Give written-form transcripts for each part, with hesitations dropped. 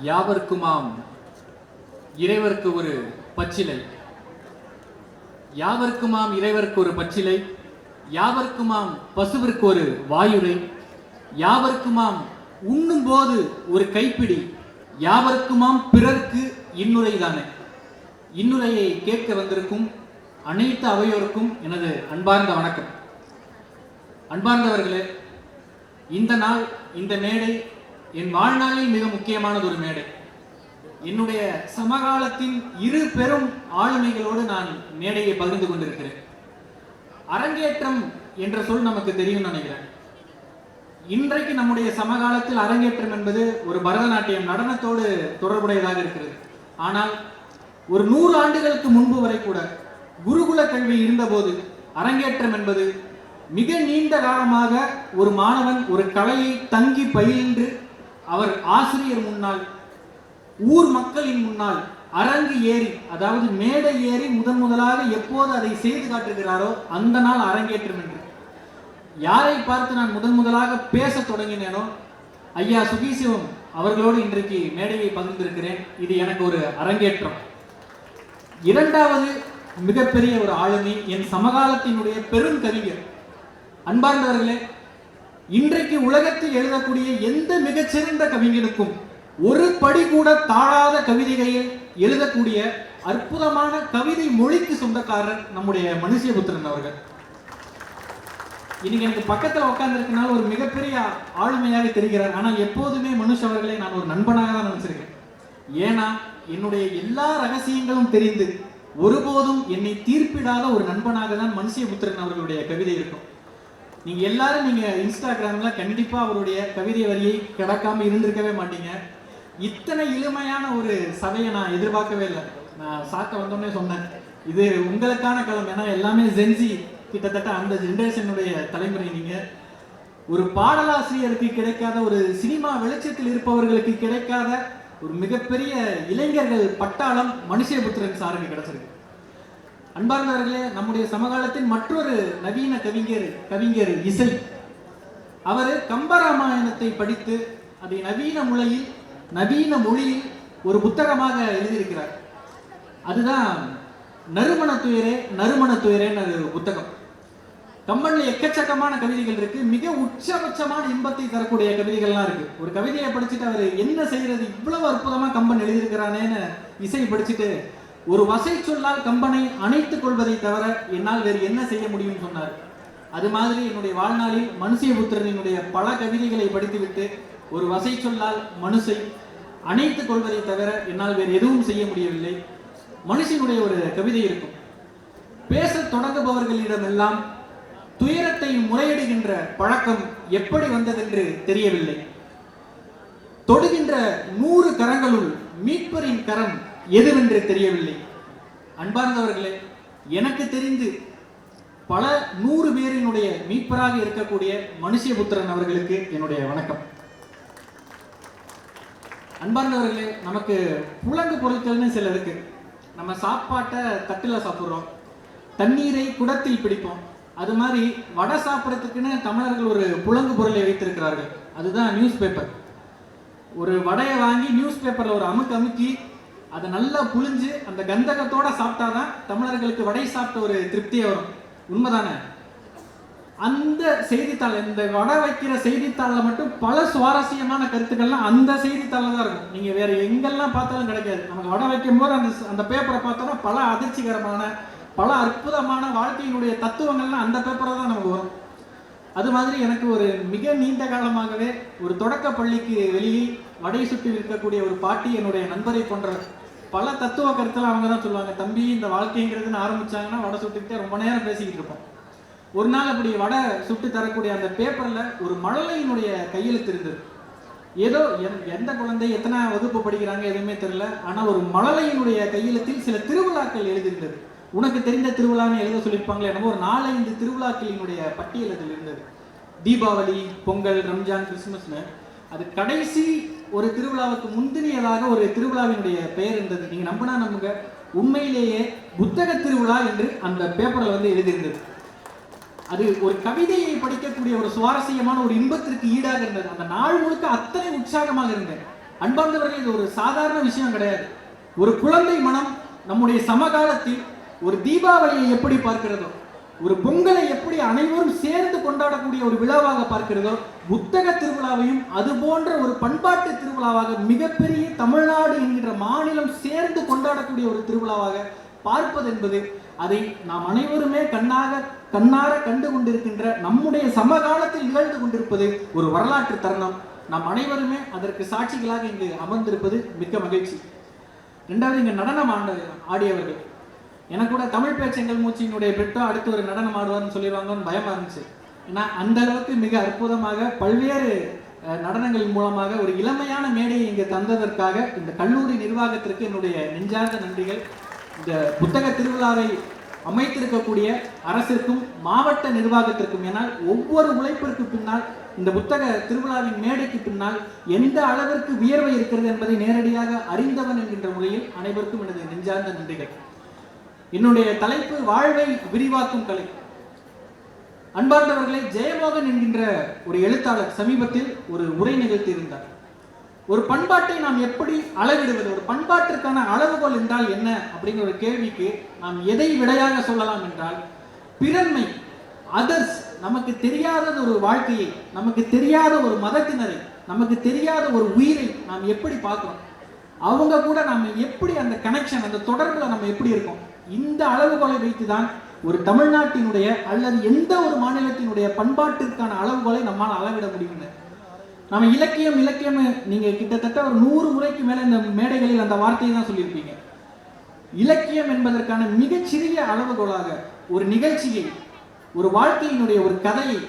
யாவர்க்குமாம் இறைவர்க்கு ஒரு பச்சிலை, யாவர்க்குமாம் இறைவர்க்கு ஒரு பச்சிலை, யாவர்க்குமாம் பசுவிற்கு ஒரு வாயுரை, யாவர்க்குமாம் உண்ணும் போது ஒரு கைப்பிடி, யாவர்க்குமாம் பிறர்க்கு இன்னுரைதானே. இன்னுரையை கேட்க வந்திருக்கும் அனைத்து அவையோருக்கும் எனது அன்பார்ந்த வணக்கம். அன்பார்ந்தவர்களே, இந்த நாள், இந்த மேடை என் வாழ்நாளில் மிக முக்கியமானது ஒரு மேடை. என்னுடைய சமகாலத்தின் இரு பெரும் ஆளுமைகளோடு நான் மேடையை பகிர்ந்து கொண்டிருக்கிறேன். அரங்கேற்றம் என்ற சொல் நமக்கு தெரியும் நினைக்கிறேன். இன்றைக்கு நம்முடைய சமகாலத்தில் அரங்கேற்றம் என்பது ஒரு பரதநாட்டியம் நடனத்தோடு தொடர்புடையதாக இருக்கிறது. ஆனால் ஒரு 100 ஆண்டுகளுக்கு முன்பு வரை கூட குருகுல கல்வி இருந்தபோது அரங்கேற்றம் என்பது மிக நீண்ட காலமாக ஒரு மாணவன் ஒரு கலையை தங்கி பயின்று அவர் ஆசிரியர் முன்னால், ஊர் மக்களின் முன்னால் அரங்கு ஏறி, அதாவது மேடை ஏறி முதலாக எப்போது அதை செய்து காட்டுகிறாரோ அந்த நாள் அரங்கேற்றம் என்று. யாரை பார்த்து நான் முதலாக பேச தொடங்கினேனோ ஐயா சுகீசிவம் அவர்களோடு இன்றைக்கு மேடையை பகிர்ந்திருக்கிறேன். இது எனக்கு ஒரு அரங்கேற்றம். இரண்டாவது மிகப்பெரிய ஒரு ஆளுமை என் சமகாலத்தினுடைய பெரும் கவிஞர். அன்பார்ந்தவர்களே, இன்றைக்கு உலகத்தில் எழுதக்கூடிய எந்த மிகச்சிறந்த கவிஞனுக்கும் ஒரு படி கூட தாழாத கவிதைகளில் எழுதக்கூடிய அற்புதமான கவிதை மொழிக்கு சொந்தக்காரர் நம்முடைய மனுஷியபுத்திரன் அவர்கள். இன்னைக்கு எனக்கு பக்கத்தில் உட்கார்ந்துருக்கனால ஒரு மிகப்பெரிய ஆளுமையாக தெரிகிறார். ஆனால் எப்போதுமே மனுஷ அவர்களை நான் ஒரு நண்பனாக தான் நினைச்சிருக்கேன். ஏன்னா என்னுடைய எல்லா ரகசியங்களும் தெரிந்து ஒருபோதும் என்னை தீர்ப்பிடாத ஒரு நண்பனாக தான் மனுஷியபுத்திரன் அவர்களுடைய கவிதை இருக்கும். நீங்க எல்லாரும் இன்ஸ்டாகிராம்ல கண்டிப்பா அவருடைய கவிதை வரியை கிடக்காம இருந்திருக்கவே மாட்டீங்க. இத்தனை எளிமையான ஒரு சபையை நான் எதிர்பார்க்கவே இல்லை. நான் சாக்க வந்தோடனே சொன்னேன், இது உங்களுக்கான களம். ஏன்னா எல்லாமே ஜென்சி, கிட்டத்தட்ட அந்த ஜென்ரேஷனுடைய தலைமுறை. நீங்க ஒரு பாடலாசிரியருக்கு கிடைக்காத, ஒரு சினிமா வெளிச்சத்தில் இருப்பவர்களுக்கு கிடைக்காத ஒரு மிகப்பெரிய இளைஞர்கள் பட்டாளம் மனுஷியபுத்திரன் சாருக்கு கிடைச்சிருக்கு. அன்பார்ந்தவர்களே, நம்முடைய சமகாலத்தின் மற்றொரு நவீன கவிஞர் இசை. அவர் கம்பராமாயணத்தை படித்து அதை நவீன மொழியில் ஒரு புத்தகமாக எழுதியிருக்கிறார். அதுதான் நறுமண துயரேன்னு ஒரு புத்தகம். கம்பன்ல எக்கச்சக்கமான கவிதைகள் இருக்கு. மிக உச்சபட்சமான இன்பத்தை தரக்கூடிய கவிதைகள்லாம் இருக்கு. ஒரு கவிதையை படிச்சுட்டு அவர் என்ன செய்யறது, இவ்வளவு அற்புதமா கம்பன் எழுதியிருக்கிறானேன்னு இசை படிச்சுட்டு, ஒரு வசை சொல்லால் கம்பனை அணைத்துக் கொள்வதை தவிர என்னால் வேறு என்ன செய்ய முடியும் சொன்னார். அது மாதிரி என்னுடைய வாழ்நாளில் மனுஷியபுத்திரனுடைய பல கவிதைகளை படித்துவிட்டு ஒரு வசை சொல்லால் மனுஷை அணைத்துக் கொள்வதை தவிர என்னால் வேறு எதுவும் செய்ய முடியவில்லை. மனுஷனுடைய ஒரு கவிதை இருக்கும். பேச தொடங்குபவர்களிடமெல்லாம் துயரத்தை முறையிடுகின்ற பழக்கம் எப்படி வந்ததென்று தெரியவில்லை. தொடுகின்ற 100 கரங்களுள் மீட்பரின் கரம் எதுவென்று தெரியவில்லை. அன்பார்ந்தவர்களே, எனக்கு தெரிந்து பல 100 பேரினுடைய மீட்பராக இருக்கக்கூடிய மனுஷியபுத்திரன் அவர்களுக்கு என்னுடைய வணக்கம். அன்பார்ந்தவர்களே, நமக்கு புலங்கு பொருட்கள்னு சில இருக்கு. நம்ம சாப்பாட்டை தட்டில் சாப்பிட்றோம், தண்ணீரை குடத்தில் பிடிப்போம். அது மாதிரி வடை சாப்பிட்றதுக்குன்னு தமிழர்கள் ஒரு புலங்கு பொருளை வைத்திருக்கிறார்கள். அதுதான் நியூஸ் பேப்பர். ஒரு வடையை வாங்கி நியூஸ் பேப்பரில் ஒரு அமுக்கி அதை நல்லா புழிஞ்சு அந்த கந்தகத்தோட சாப்பிட்டாதான் தமிழர்களுக்கு வடை சாப்பிட்ட ஒரு திருப்தியே வரும். உண்மைதானே? அந்த செய்தித்தாள், இந்த வடை வைக்கிற செய்தித்தாளில் மட்டும் பல சுவாரஸ்யமான கருத்துக்கள்லாம் அந்த செய்தித்தாளில் தான் இருக்கும். நீங்கள் வேற எங்கெல்லாம் பார்த்தாலும் கிடைக்காது. நமக்கு வடை வைக்கும் போது அந்த பேப்பரை பார்த்தோன்னா பல அதிர்ச்சிகரமான, பல அற்புதமான வாழ்க்கையினுடைய தத்துவங்கள்லாம் அந்த பேப்பரை தான் நமக்கு வரும். அது மாதிரி எனக்கு ஒரு மிக நீண்ட காலமாகவே ஒரு தொடக்க பள்ளிக்கு வெளியில் வடை சுட்டி இருக்கக்கூடிய ஒரு பாட்டி, என்னுடைய நண்பரை போன்ற பல தத்துவ கருத்தெல்லாம் அவங்க தான் சொல்லுவாங்க. தம்பி, இந்த வாழ்க்கைங்கிறதுன்னு ஆரம்பிச்சாங்கன்னா வடை சுட்டுக்கிட்டே ரொம்ப நேரம் பேசிக்கிட்டு இருப்போம். ஒரு நாள் அப்படி வடை சுட்டு தரக்கூடிய அந்த பேப்பர்ல ஒரு மழலையினுடைய கையெழுத்து இருந்தது. ஏதோ எந்த குழந்தை எத்தனை வகுப்பு படிக்கிறாங்க எதுவுமே தெரியல. ஆனா ஒரு மழலையினுடைய கையெழுத்தில் சில திருவிழாக்கள் எழுதியிருந்தது. உனக்கு தெரிந்த திருவிழான்னு எழுத சொல்லியிருப்பாங்களே, என்னமோ ஒரு 4-5 திருவிழாக்களினுடைய பட்டியல் அதில் இருந்தது. தீபாவளி, பொங்கல், ரம்ஜான், கிறிஸ்துமஸ்னு. அது கடைசி ஒரு திருவிழாவுக்கு முந்தினியதாக ஒரு திருவிழாவினுடைய பெயர் இருந்தது. நீங்க நம்பினா நம்புங்க, உண்மையிலேயே புத்தக திருவிழா என்று அந்த பேப்பர்ல எழுதியிருந்தது. அது ஒரு கவிதையை படிக்கக்கூடிய ஒரு சுவாரஸ்யமான ஒரு இன்பத்திற்கு ஈடாக இருந்தது. அந்த நாள் முழுக்க அத்தனை உற்சாகமாக இருந்தேன். அன்பார்ந்தவர்கள், இது ஒரு சாதாரண விஷயம் கிடையாது. ஒரு குழந்தை மனம் நம்முடைய சமகாலத்தில் ஒரு தீபாவளியை எப்படி பார்க்கிறதோ, ஒரு பொங்கலை எப்படி அனைவரும் சேர்ந்து கொண்டாடக்கூடிய ஒரு விழாவாக பார்க்கிறதோ, புத்தக திருவிழாவையும் அது போன்ற ஒரு பண்பாட்டு திருவிழாவாக, மிகப்பெரிய தமிழ்நாடு என்கிற மாநிலம் சேர்ந்து கொண்டாடக்கூடிய ஒரு திருவிழாவாக பார்ப்பது என்பது, அதை நாம் அனைவருமே கண்ணார கண்டு கொண்டிருக்கின்ற நம்முடைய சமகாலத்தில் நிகழ்ந்து கொண்டிருப்பது ஒரு வரலாற்று தருணம். நாம் அனைவருமே அதற்கு சாட்சிகளாக இங்கு அமர்ந்திருப்பது மிக்க மகிழ்ச்சி. ரெண்டாவது, இங்க நடனம் ஆடியவர்கள், எனக்கு கூட தமிழ் பேச்செங்கல் மூச்சியினுடைய பெற்றோ அடுத்து ஒரு நடனம் ஆடுவார்னு சொல்லிடுவாங்கன்னு பயமா இருந்துச்சு. ஏன்னா அந்த அளவுக்கு மிக அற்புதமாக பல்வேறு நடனங்கள் மூலமாக ஒரு இளமையான மேடையை இங்கு தந்ததற்காக இந்த கல்லூரி நிர்வாகத்திற்கு என்னுடைய நெஞ்சார்ந்த நன்றிகள். இந்த புத்தக திருவிழாவை அமைத்திருக்கக்கூடிய அரசிற்கும் மாவட்ட நிர்வாகத்திற்கும், ஏனால் ஒவ்வொரு உழைப்பிற்கு பின்னால், இந்த புத்தக திருவிழாவின் மேடைக்கு பின்னால் எந்த அளவிற்கு வியர்வை இருக்கிறது என்பதை நேரடியாக அறிந்தவன் என்கின்ற முறையில் அனைவருக்கும் எனது நெஞ்சார்ந்த நன்றிகள். என்னுடைய தலைப்பு வாழ்வை விரிவாக்கும் கலை. அன்பார்ந்தவர்களை, ஜெயமோகன் என்கின்ற ஒரு எழுத்தாளர் சமீபத்தில் ஒரு உரை நிகழ்த்தியிருந்தார். ஒரு பண்பாட்டை நாம் எப்படி அளவிடுவது, ஒரு பண்பாட்டிற்கான அளவுகோல் என்றால் என்ன அப்படிங்கிற ஒரு கேள்விக்கு நாம் எதை விடையாக சொல்லலாம் என்றால், பிறன்மை, அதர்ஸ், நமக்கு தெரியாத ஒரு வாழ்க்கையை, நமக்கு தெரியாத ஒரு மதத்தினரை, நமக்கு தெரியாத ஒரு உயிரை நாம் எப்படி பார்க்கிறோம், அவங்க கூட நம்ம எப்படி அந்த கனெக்ஷன், அந்த தொடர்புல நம்ம எப்படி இருக்கோம், இந்த அளவுகோலை வைத்துதான் ஒரு தமிழ்நாட்டினுடைய அல்லது எந்த ஒரு மாநிலத்தினுடைய பண்பாட்டிற்கான அளவுகோலை நம்மால் அளவிட முடியும். நம்ம இலக்கியம் நீங்க கிட்டத்தட்ட ஒரு 100 முறைக்கு மேல இந்த மேடைகளில் அந்த வார்த்தையை தான் சொல்லியிருப்பீங்க. இலக்கியம் என்பதற்கான மிகச்சிறிய அளவுகோலாக ஒரு நிகழ்ச்சியை, ஒரு வாழ்க்கையினுடைய ஒரு கதையை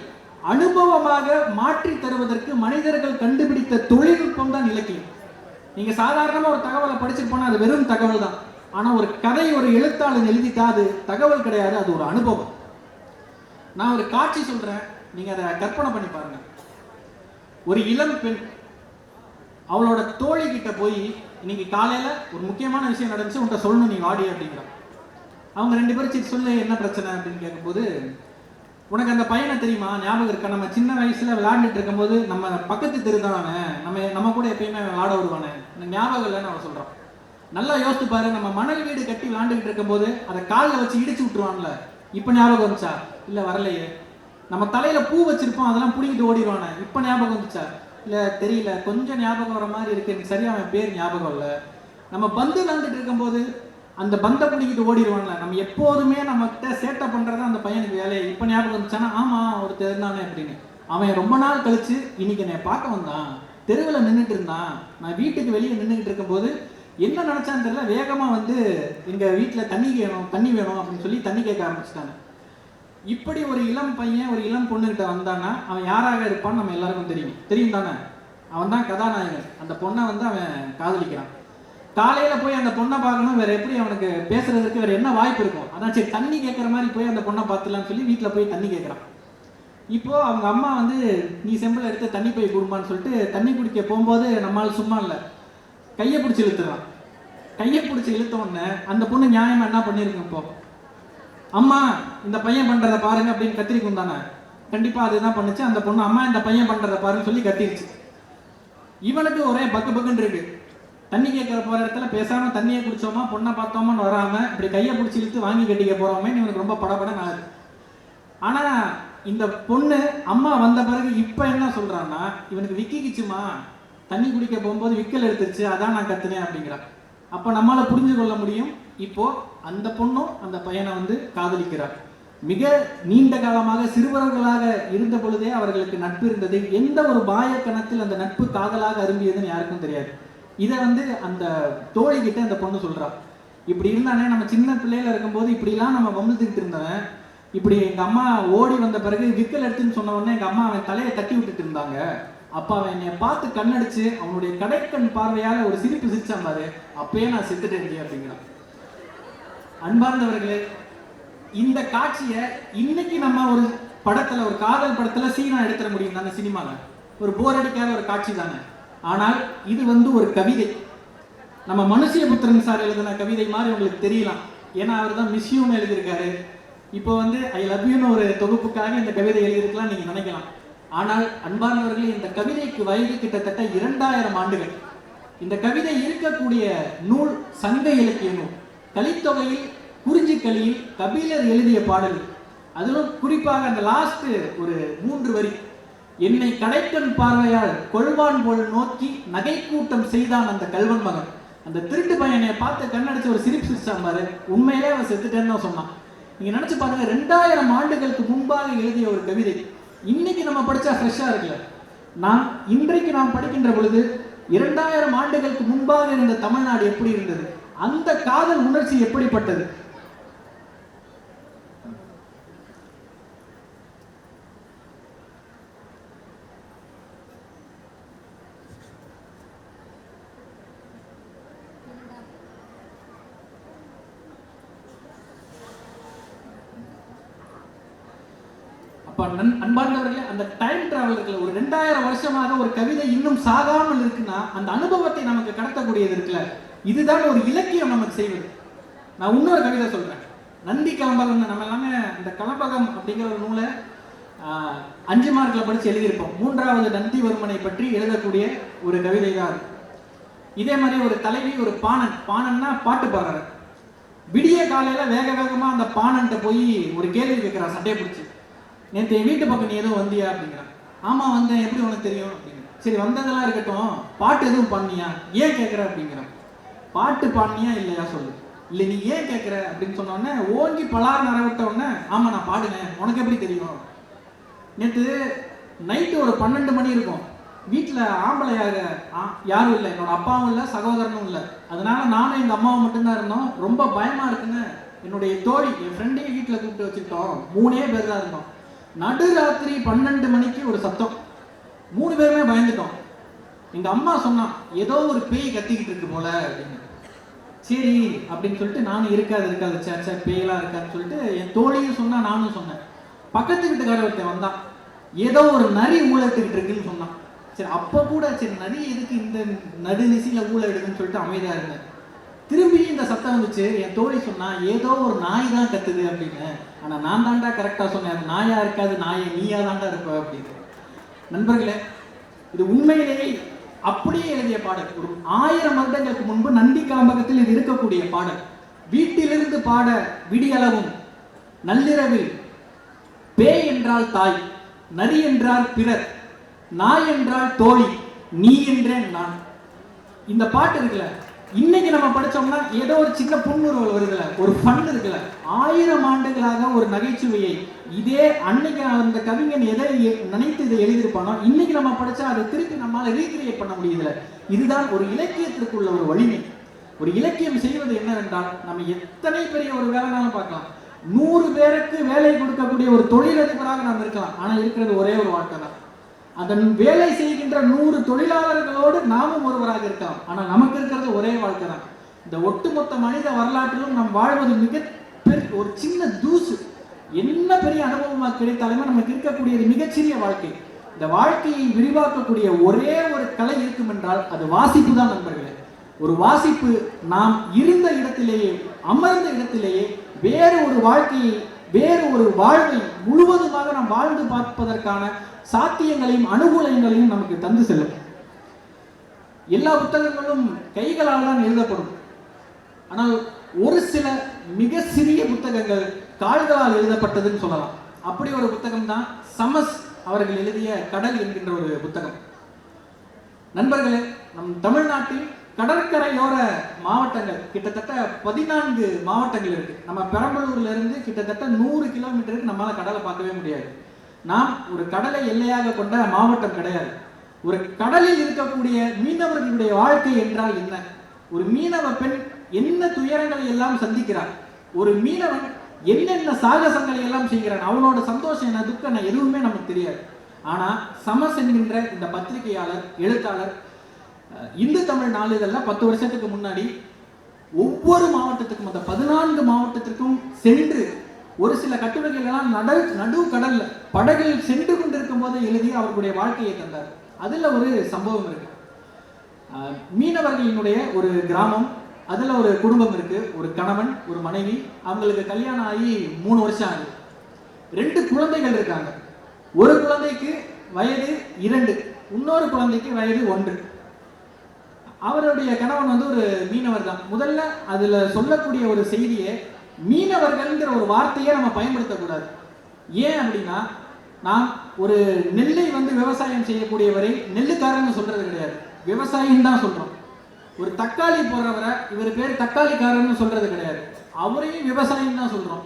அனுபவமாக மாற்றி தருவதற்கு மனிதர்கள் கண்டுபிடித்த தொழில்நுட்பம் தான் இலக்கியம். நீங்க சாதாரணமா ஒரு தகவலை படிச்சுட்டு போனா அது வெறும் தகவல் தான். ஆனா ஒரு கதை ஒரு எழுத்தாளர் எழுதிட்டா அது தகவல் கிடையாது, அது ஒரு அனுபவம். நான் ஒரு காட்சி சொல்றேன், நீங்க அதை கற்பனை பண்ணி பாருங்க. ஒரு இளம் பெண் அவளோட தோழி கிட்ட போய், இன்னைக்கு காலையில ஒரு முக்கியமான விஷயம் நடந்துச்சு, உன்கிட்ட சொல்லணும், நீ வாடி அப்படிங்கிறான். அவங்க 2 பேரும் சரி சொல்லு என்ன பிரச்சனை அப்படின்னு கேட்கும்போது, உனக்கு அந்த பையனை தெரியுமா, ஞாபகம் இருக்கா, நம்ம சின்ன வயசுல விளையாண்டுட்டு இருக்கும்போது நம்ம பக்கத்து தெருதான் அவன், நம்ம கூட எப்பயுமே விளையாட வருவானே, ஞாபகம் இல்லைன்னு அவன் சொல்றான். நல்லா யோசித்து பாரு, நம்ம மணல் வீடு கட்டி விளையாண்டுகிட்டு இருக்கும்போது அதை காலில் வச்சு இடிச்சு விட்டுருவான்ல, இப்ப ஞாபகம் வந்துச்சா, இல்ல வரலையே. நம்ம தலையில பூ வச்சிருப்போம், அதெல்லாம் புடிங்கிட்டு ஓடிடுவானே, இப்ப ஞாபகம் வந்துச்சா, இல்ல தெரியல, கொஞ்சம் ஞாபகம் வர மாதிரி இருக்கு, எனக்கு சரியா அவன் பேர் ஞாபகம் இல்ல. நம்ம பந்து விளையாண்டுட்டு இருக்கும்போது அந்த பந்தை பிடிக்கிட்டு ஓடிடுவான்ல, நம்ம எப்போதுமே நம்ம கிட்ட சேட்டை பண்றதா அந்த பையனுக்கு வேலையை, இப்ப ஞாபகம் வந்துச்சானா, ஆமா ஒரு தெரிந்தானே அப்படின்னு. அவன் ரொம்ப நாள் கழிச்சு இன்னைக்கு என்னை பார்க்க வந்தான், தெருவில் நின்றுட்டு இருந்தான், நான் வீட்டுக்கு வெளியே நின்றுகிட்டு இருக்கும்போது என்ன நினைச்சான்னு தெரியல, வேகமா வந்து எங்க வீட்டுல தண்ணி வேணும் அப்படின்னு சொல்லி தண்ணி கேட்க ஆரம்பிச்சுட்டாங்க. இப்படி ஒரு இளம் பையன் ஒரு இளம் பொண்ணுகிட்ட வந்தான்னா அவன் யாராக இருப்பான்னு நம்ம எல்லாருக்கும் தெரியும் தானே. அவன் தான் கதாநாயகன். அந்த பொண்ணை வந்து அவன் காதலிக்கிறான். காலையில போய் அந்த பொண்ணை பார்க்கணும், வேற எப்படி அவனுக்கு பேசுறதுக்கு வேற என்ன வாய்ப்பு இருக்கும், அதான் சரி தண்ணி கேட்கற மாதிரி போய் அந்த பொண்ணை பார்த்துலான்னு சொல்லி வீட்டுல போய் தண்ணி கேட்கறான். இப்போ அவங்க அம்மா வந்து நீ செம்பில் எடுத்து தண்ணி போய் கொடுமான்னு சொல்லிட்டு தண்ணி குடிக்க போகும்போது நம்மளால சும்மா இல்லை, கையை பிடிச்சி இழுத்துறான். கையை பிடிச்சி இழுத்த உடனே அந்த பொண்ணு நியாயமா என்ன பண்ணிருக்கு, இப்போ அம்மா இந்த பையன் பண்றதை பாருங்க அப்படின்னு கத்திரிக்கும் தானே, கண்டிப்பா அதுதான் பண்ணுச்சு. அந்த பொண்ணு அம்மா இந்த பையன் பண்றதை பாருன்னு சொல்லி கத்திருச்சு. இவனுக்கு ஒரே பக்குன்னு இருக்கு. தண்ணி கேட்கற போற இடத்துல பேசாம தண்ணியை குடிச்சோமா பொண்ணை பார்த்தோமான்னு வராம இப்படி கையை பிடிச்சி இழுத்து வாங்கி கட்டிக்க போறோமே இவனுக்கு ரொம்ப படபடன்னு ஆகுது. ஆனா இந்த பொண்ணு அம்மா வந்த பிறகு இப்ப என்ன சொல்றான்னா, இவனுக்கு விக்கிச்சுமா, தண்ணி குடிக்க போகும்போது விக்கல் எடுத்துருச்சு, அதான் நான் கத்துனேன் அப்படிங்கிறான். அப்ப நம்மளால புரிஞ்சு கொள்ள முடியும், இப்போ அந்த பொண்ணும் அந்த பையனை வந்து காதலிக்கிறார். மிக நீண்ட காலமாக சிறுவர்களாக இருந்த பொழுதே அவர்களுக்கு நட்பு இருந்தது. எந்த ஒரு பாயக்கணத்தில் அந்த நட்பு காதலாக அரும்பியதுன்னு யாருக்கும் தெரியாது. இதை வந்து அந்த தோழி கிட்ட அந்த பொண்ணு சொல்றா, இப்படி இருந்தானே நம்ம சின்ன பிள்ளையில இருக்கும்போது இப்படிலாம் நம்ம வம்பிழுத்துக்கிட்டு இருந்தவன், இப்படி எங்க அம்மா ஓடி வந்த பிறகு விக்கல் எடுத்துன்னு சொன்ன உடனே எங்க அம்மா அவன் தலையை தட்டி விட்டுட்டு இருந்தாங்க, அப்ப அவன் என்னை பார்த்து கண்ணடிச்சு அவனுடைய கடைக்கண் பார்வையால ஒரு சிரிப்பு சிரிச்சான் பாரு, அப்பயே நான் செத்துட்டேன் அப்படிங்கிறான். அன்பார்ந்தவர்களே, இந்த காட்சியை இன்னைக்கு நம்ம ஒரு படத்துல, ஒரு காதல் படத்துல சீனா எடுத்துட முடியும் தானே, சினிமால ஒரு போர் அடிக்காத ஒரு காட்சி தானே. ஆனால் இது வந்து ஒரு கவிதை. நம்ம மனுஷியபுத்திரன் சார் எழுதின கவிதை மாதிரி உங்களுக்கு தெரியலாம், ஏன்னா அவர் தான் மிஸ் யூன்னு எழுதியிருக்காரு. இப்போ வந்து ஐ லவ் யூன்னு ஒரு தொகுப்புக்காக இந்த கவிதை எழுதியிருக்கலாம் நீங்க நினைக்கலாம். ஆனால் அன்பார்ந்தவர்களே, இந்த கவிதைக்கு வயது கிட்டத்தட்ட 2000 ஆண்டுகள். இந்த கவிதை இருக்கக்கூடிய நூல் சங்க இலக்கிய நூல். கலித்தொகையில் குறிஞ்சிக்கலியில் கபிலர் எழுதிய பாடல். அதிலும் குறிப்பாக அந்த லாஸ்ட் ஒரு 3 வரி, என்னை கடைக்கண் பார்வையால் கொள்வான் போல் நோக்கி நகை கூட்டம் செய்தான் அந்த கல்வன் மகன். அந்த திருட்டு பையனை பார்த்து கண்ணடிச்சு ஒரு சிரிப்பு சிரிச்சான் பாரு, உண்மையிலே அவன் செத்துட்டேன்னு தான் சொன்னான். நீங்க நினைச்சு பாருங்க, 2000 ஆண்டுகளுக்கு முன்பாக எழுதிய ஒரு கவிதை இன்னைக்கு நம்ம படிச்சா ஃப்ரெஷ்ஷா இருக்குல்ல. இன்றைக்கு நாம் படிக்கின்ற பொழுது 2000 ஆண்டுகளுக்கு முன்பாக இருந்த தமிழ்நாடு எப்படி இருந்தது, அந்த காதல் உணர்ச்சி எப்படிப்பட்டது. அப்ப அன்பார்ந்தவர்களே, அந்த டைம் டிராவல் ஒரு 2000 வருஷமாக ஒரு கவிதை இன்னும் சாகாமல் இருக்குன்னா அந்த அனுபவத்தை நமக்கு கடத்தக்கூடியது இருக்குல்ல, இதுதான் ஒரு இலக்கியம் நமக்கு செய்வது. நான் இன்னொரு கவிதை சொல்றேன். நந்தி கலம்பகம். நம்ம எல்லாமே இந்த கலம்பகம் அப்படிங்கிற ஒரு நூலை 5 மார்க்ல படிச்சு எழுதியிருப்போம். 3வது நந்திவர்மனை பற்றி எழுதக்கூடிய ஒரு கவிதை தான். இதே மாதிரி ஒரு தலைவி, ஒரு பாணன்னா பாட்டு பாடுறாரு. விடிய காலையில வேக வேகமா அந்த பாணன்ட்ட போய் ஒரு கேள்வி கேட்கிறான் சட்டையை பிடிச்சி, நேற்று என் வீட்டு பக்கம் நீ எதுவும் வந்தியா அப்படிங்கிறான். ஆமா வந்தேன், எப்படி உனக்கு தெரியும் அப்படிங்கிற. சரி வந்ததெல்லாம் இருக்கட்டும், பாட்டு எதுவும் பாடினியா, ஏன் கேட்குற அப்படிங்கிறான். பாட்டு பாடினியா இல்லையா சொல்லு. இல்லை நீ ஏன் கேட்குற அப்படின்னு சொன்ன உடனே ஓங்கி பலார் நரவிட்ட உடனே, ஆமா நான் பாடுனேன், உனக்கு எப்படி தெரியும். நேற்று நைட்டு ஒரு 12 மணி இருக்கும், வீட்டில் ஆம்பளையாக யாரும் இல்லை, என்னோட அப்பாவும் இல்லை, சகோதரனும் இல்லை. அதனால நானும் எங்கள் அம்மாவும் மட்டும்தான் இருந்தோம். ரொம்ப பயமா இருக்குன்னு என்னுடைய தோழி, என் ஃப்ரெண்டையும் வீட்டில் கூப்பிட்டு வச்சுக்கிட்டோம். 3 பேர் தான் இருந்தோம். நடுராத்திரி 12 மணிக்கு ஒரு சத்தம், 3 பேருமே பயந்துட்டோம். எங்க அம்மா சொன்னா ஏதோ ஒரு பேய் கத்திக்கிட்டு இருக்கு போல அப்படின்னு. சரி அப்படின்னு சொல்லிட்டு நானும் இருக்காது சேச்சா பேயெல்லாம் இருக்காதுன்னு சொல்லிட்டு என் தோழியும் சொன்னா, நானும் சொன்னேன். பக்கத்து வீட்டுக்கார ஒருத்தன் வந்தான், ஏதோ ஒரு நரி ஊழத்துக்கிட்டு இருக்குன்னு சொன்னான். சரி அப்ப கூட சரி நரி எதுக்கு இந்த நடுநிசில ஊழ எடுக்குன்னு சொல்லிட்டு அமைதியா இருந்தேன். திரும்பி இந்த சத்தம் வந்துச்சு. என் தோழி சொன்னா ஏதோ ஒரு நாய் தான் கத்துது அப்படின்னு. ஆனா நான் தாண்டா கரெக்டா சொன்னேன், நாயா இருக்காது, நாயை நீயா தாண்டா இருப்ப அப்படின்னு. நண்பர்களே, இது உண்மையிலேயே அப்படியே எழுதிய பாடல். ஒரு 1000 வருடங்களுக்கு முன்பு நந்தி கலம்பகத்தில் இது இருக்கக்கூடிய பாடல். வீட்டிலிருந்து பாட விடியளவும் நள்ளிரவில் பேய் என்றால் தாய், நரி என்றால் பிறர், நாய் என்றால் தோழி, நீ என்றேன் நான். இந்த பாட்டு இருக்குல்ல, இன்னைக்கு நம்ம படிச்சோம்னா ஏதோ ஒரு சின்ன புன்முறுவல் வருதுல, ஒரு ஃபன் இருக்குல்ல. 1000 ஆண்டுகளாக ஒரு நகைச்சுவையை இதே அன்னைக்கு அந்த கவிஞன் எதை நினைத்து இதை எழுதியிருப்பானோ இன்னைக்கு நம்ம படிச்சா அதை திருப்பி நம்மளால ரீக்ரியேட் பண்ண முடியுதுல. இதுதான் ஒரு இலக்கியத்திற்குள்ள ஒரு வலிமை. ஒரு இலக்கியம் செய்வது என்னவென்றால், நம்ம எத்தனை பெரிய ஒரு வேலைனாலும் பார்க்கலாம், 100 பேருக்கு வேலை கொடுக்கக்கூடிய ஒரு தொழிலதிபராக நாம் இருக்கலாம். ஆனா இருக்கிறது ஒரே ஒரு வாழ்க்கை தான். அதன் வேலை செய்கின்ற 100 தொழிலாளர்களோடு நாமும் ஒருவராக இருக்கலாம். ஆனா நமக்கு இருக்கிறது ஒரே வாழ்க்கை தான். இந்த ஒட்டுமொத்த மனித வரலாற்றிலும் நாம் வாழ்வது மிக ஒரு சின்ன தூசு. என்ன பெரிய அனுபவமாக கிடைத்தாலுமே நமக்கு இருக்கக்கூடியது மிகச்சிறிய வாழ்க்கை. இந்த வாழ்க்கையை விரிவாக்கக்கூடிய ஒரே ஒரு கலை இருக்கும் என்றால் அது வாசிப்பு தான் நண்பர்களே. ஒரு வாசிப்பு நாம் இருந்த இடத்திலேயே, அமர்ந்த இடத்திலேயே வேறு ஒரு வாழ்க்கையை, வேறு ஒரு வாழ்வை முழுவதுமாக நாம் வாழ்ந்து பார்ப்பதற்கான சாத்தியங்களையும் அனுகூலங்களையும் நமக்கு தந்து செல்லும். எல்லா புத்தகங்களும் கைகளால் தான் எழுதப்படும். ஆனால் ஒரு சில மிக சிறிய புத்தகங்கள் கால்களால் எழுதப்பட்டதுன்னு சொல்லலாம். அப்படி ஒரு புத்தகம் தான் சமஸ் அவர்கள் எழுதிய கடல் என்கின்ற ஒரு புத்தகம். நண்பர்களே, நம் தமிழ்நாட்டில் கடற்கரையோர மாவட்டங்கள் கிட்டத்தட்ட 14 மாவட்டங்கள் இருக்கு. நம்ம பெரம்பலூர்ல இருந்து கிட்டத்தட்ட 100 கிலோமீட்டருக்கு நம்மளால கடலை பார்க்கவே முடியாது. நாம் ஒரு கடலை எல்லையாக கொண்ட மாவட்டம் கிடையாது. ஒரு கடலில் இருக்கக்கூடிய மீனவர்களுடைய வாழ்க்கை என்றால் என்ன, ஒரு மீனவ பெண் என்ன துயரங்களை எல்லாம் சந்திக்கிறார், ஒரு மீனவன் என்னென்ன சாகசங்களை எல்லாம் செய்கிறான், அவனோட சந்தோஷம் என்ன, துக்கம் என்ன, எதுவுமே நமக்கு தெரியாது. ஆனா சமஸ் என்கின்ற இந்த பத்திரிகையாளர், எழுத்தாளர் இந்து தமிழ் நாளிதழில் 10 வருஷத்துக்கு முன்னாடி ஒவ்வொரு மாவட்டத்துக்கும், அந்த 14 மாவட்டத்திற்கும் சென்று ஒரு சில கட்டுரைகள் எல்லாம் நடு கடல்ல படகில் சென்று கொண்டிருக்கும் போது எழுதி அவர்களுடைய வாழ்க்கையை தந்தார். அதுல ஒரு சம்பவம் இருக்கு. மீனவர்களினுடைய ஒரு கிராமம், அதுல ஒரு குடும்பம் இருக்கு, ஒரு கணவன், ஒரு மனைவி. அவங்களுக்கு கல்யாணம் ஆகி 3 வருஷம் ஆகுது. 2 குழந்தைகள் இருக்காங்க. ஒரு குழந்தைக்கு வயது 2, இன்னொரு குழந்தைக்கு வயது 1. அவருடைய கணவன் வந்து ஒரு மீனவர் தான். முதல்ல அதுல சொல்லக்கூடிய ஒரு செய்தியே மீனவர்கள்ங்கிற ஒரு வார்த்தையை நம்ம பயன்படுத்தக்கூடாது. ஏன் அப்படின்னா, நாம் ஒரு நெல்லை வந்து விவசாயம் செய்யக்கூடியவரை நெல்லுக்காரன்னு சொல்றது கிடையாது, விவசாயின்னு தான் சொல்றோம். ஒரு தக்காளி போடுறவரை இவர் பேர் தக்காளிக்காரன்னு சொல்றது கிடையாது, அவரையும் விவசாயின்னு தான் சொல்றோம்.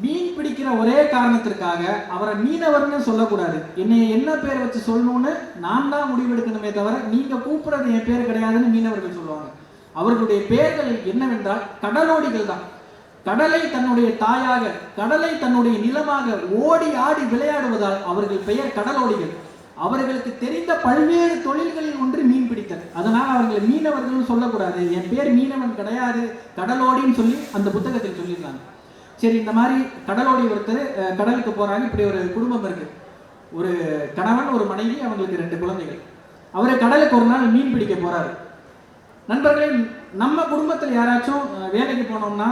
மீன் பிடிக்கிற ஒரே காரணத்திற்காக அவரை மீனவர்னு சொல்லக்கூடாது. என்னை என்ன பேர் வச்சு சொல்லணும்னு நான் தான் முடிவெடுக்கணுமே தவிர நீங்க கூப்பிடுறது என் பேர் கிடையாதுன்னு மீனவர்கள் சொல்லுவாங்க. அவர்களுடைய பெயர்கள் என்னவென்றால் கடலோடிகள் தான். கடலை தன்னுடைய தாயாக, கடலை தன்னுடைய நிலமாக ஓடி ஆடி விளையாடுவதால் அவர்கள் பெயர் கடலோடிகள். அவர்களுக்கு தெரிந்த பல்வேறு தொழில்களில் ஒன்று மீன் பிடித்தல். அதனால் அவர்களை மீனவர்கள் சொல்லக்கூடாது, என் பேர் மீனவன் கிடையாது, கடலோடின்னு சொல்லி அந்த புத்தகத்தில் சொல்லியிருந்தாங்க. சரி, இந்த மாதிரி கடலோடி ஒருத்தர் கடலுக்கு போறாங்க. இப்படி ஒரு குடும்பம் இருக்கு, ஒரு கணவன் ஒரு மனைவி, அவங்களுக்கு 2 குழந்தைகள். அவரை கடலுக்கு ஒரு நாள் மீன் பிடிக்க போறாரு. நண்பர்களே, நம்ம குடும்பத்தில் யாராச்சும் வேலைக்கு போனோம்னா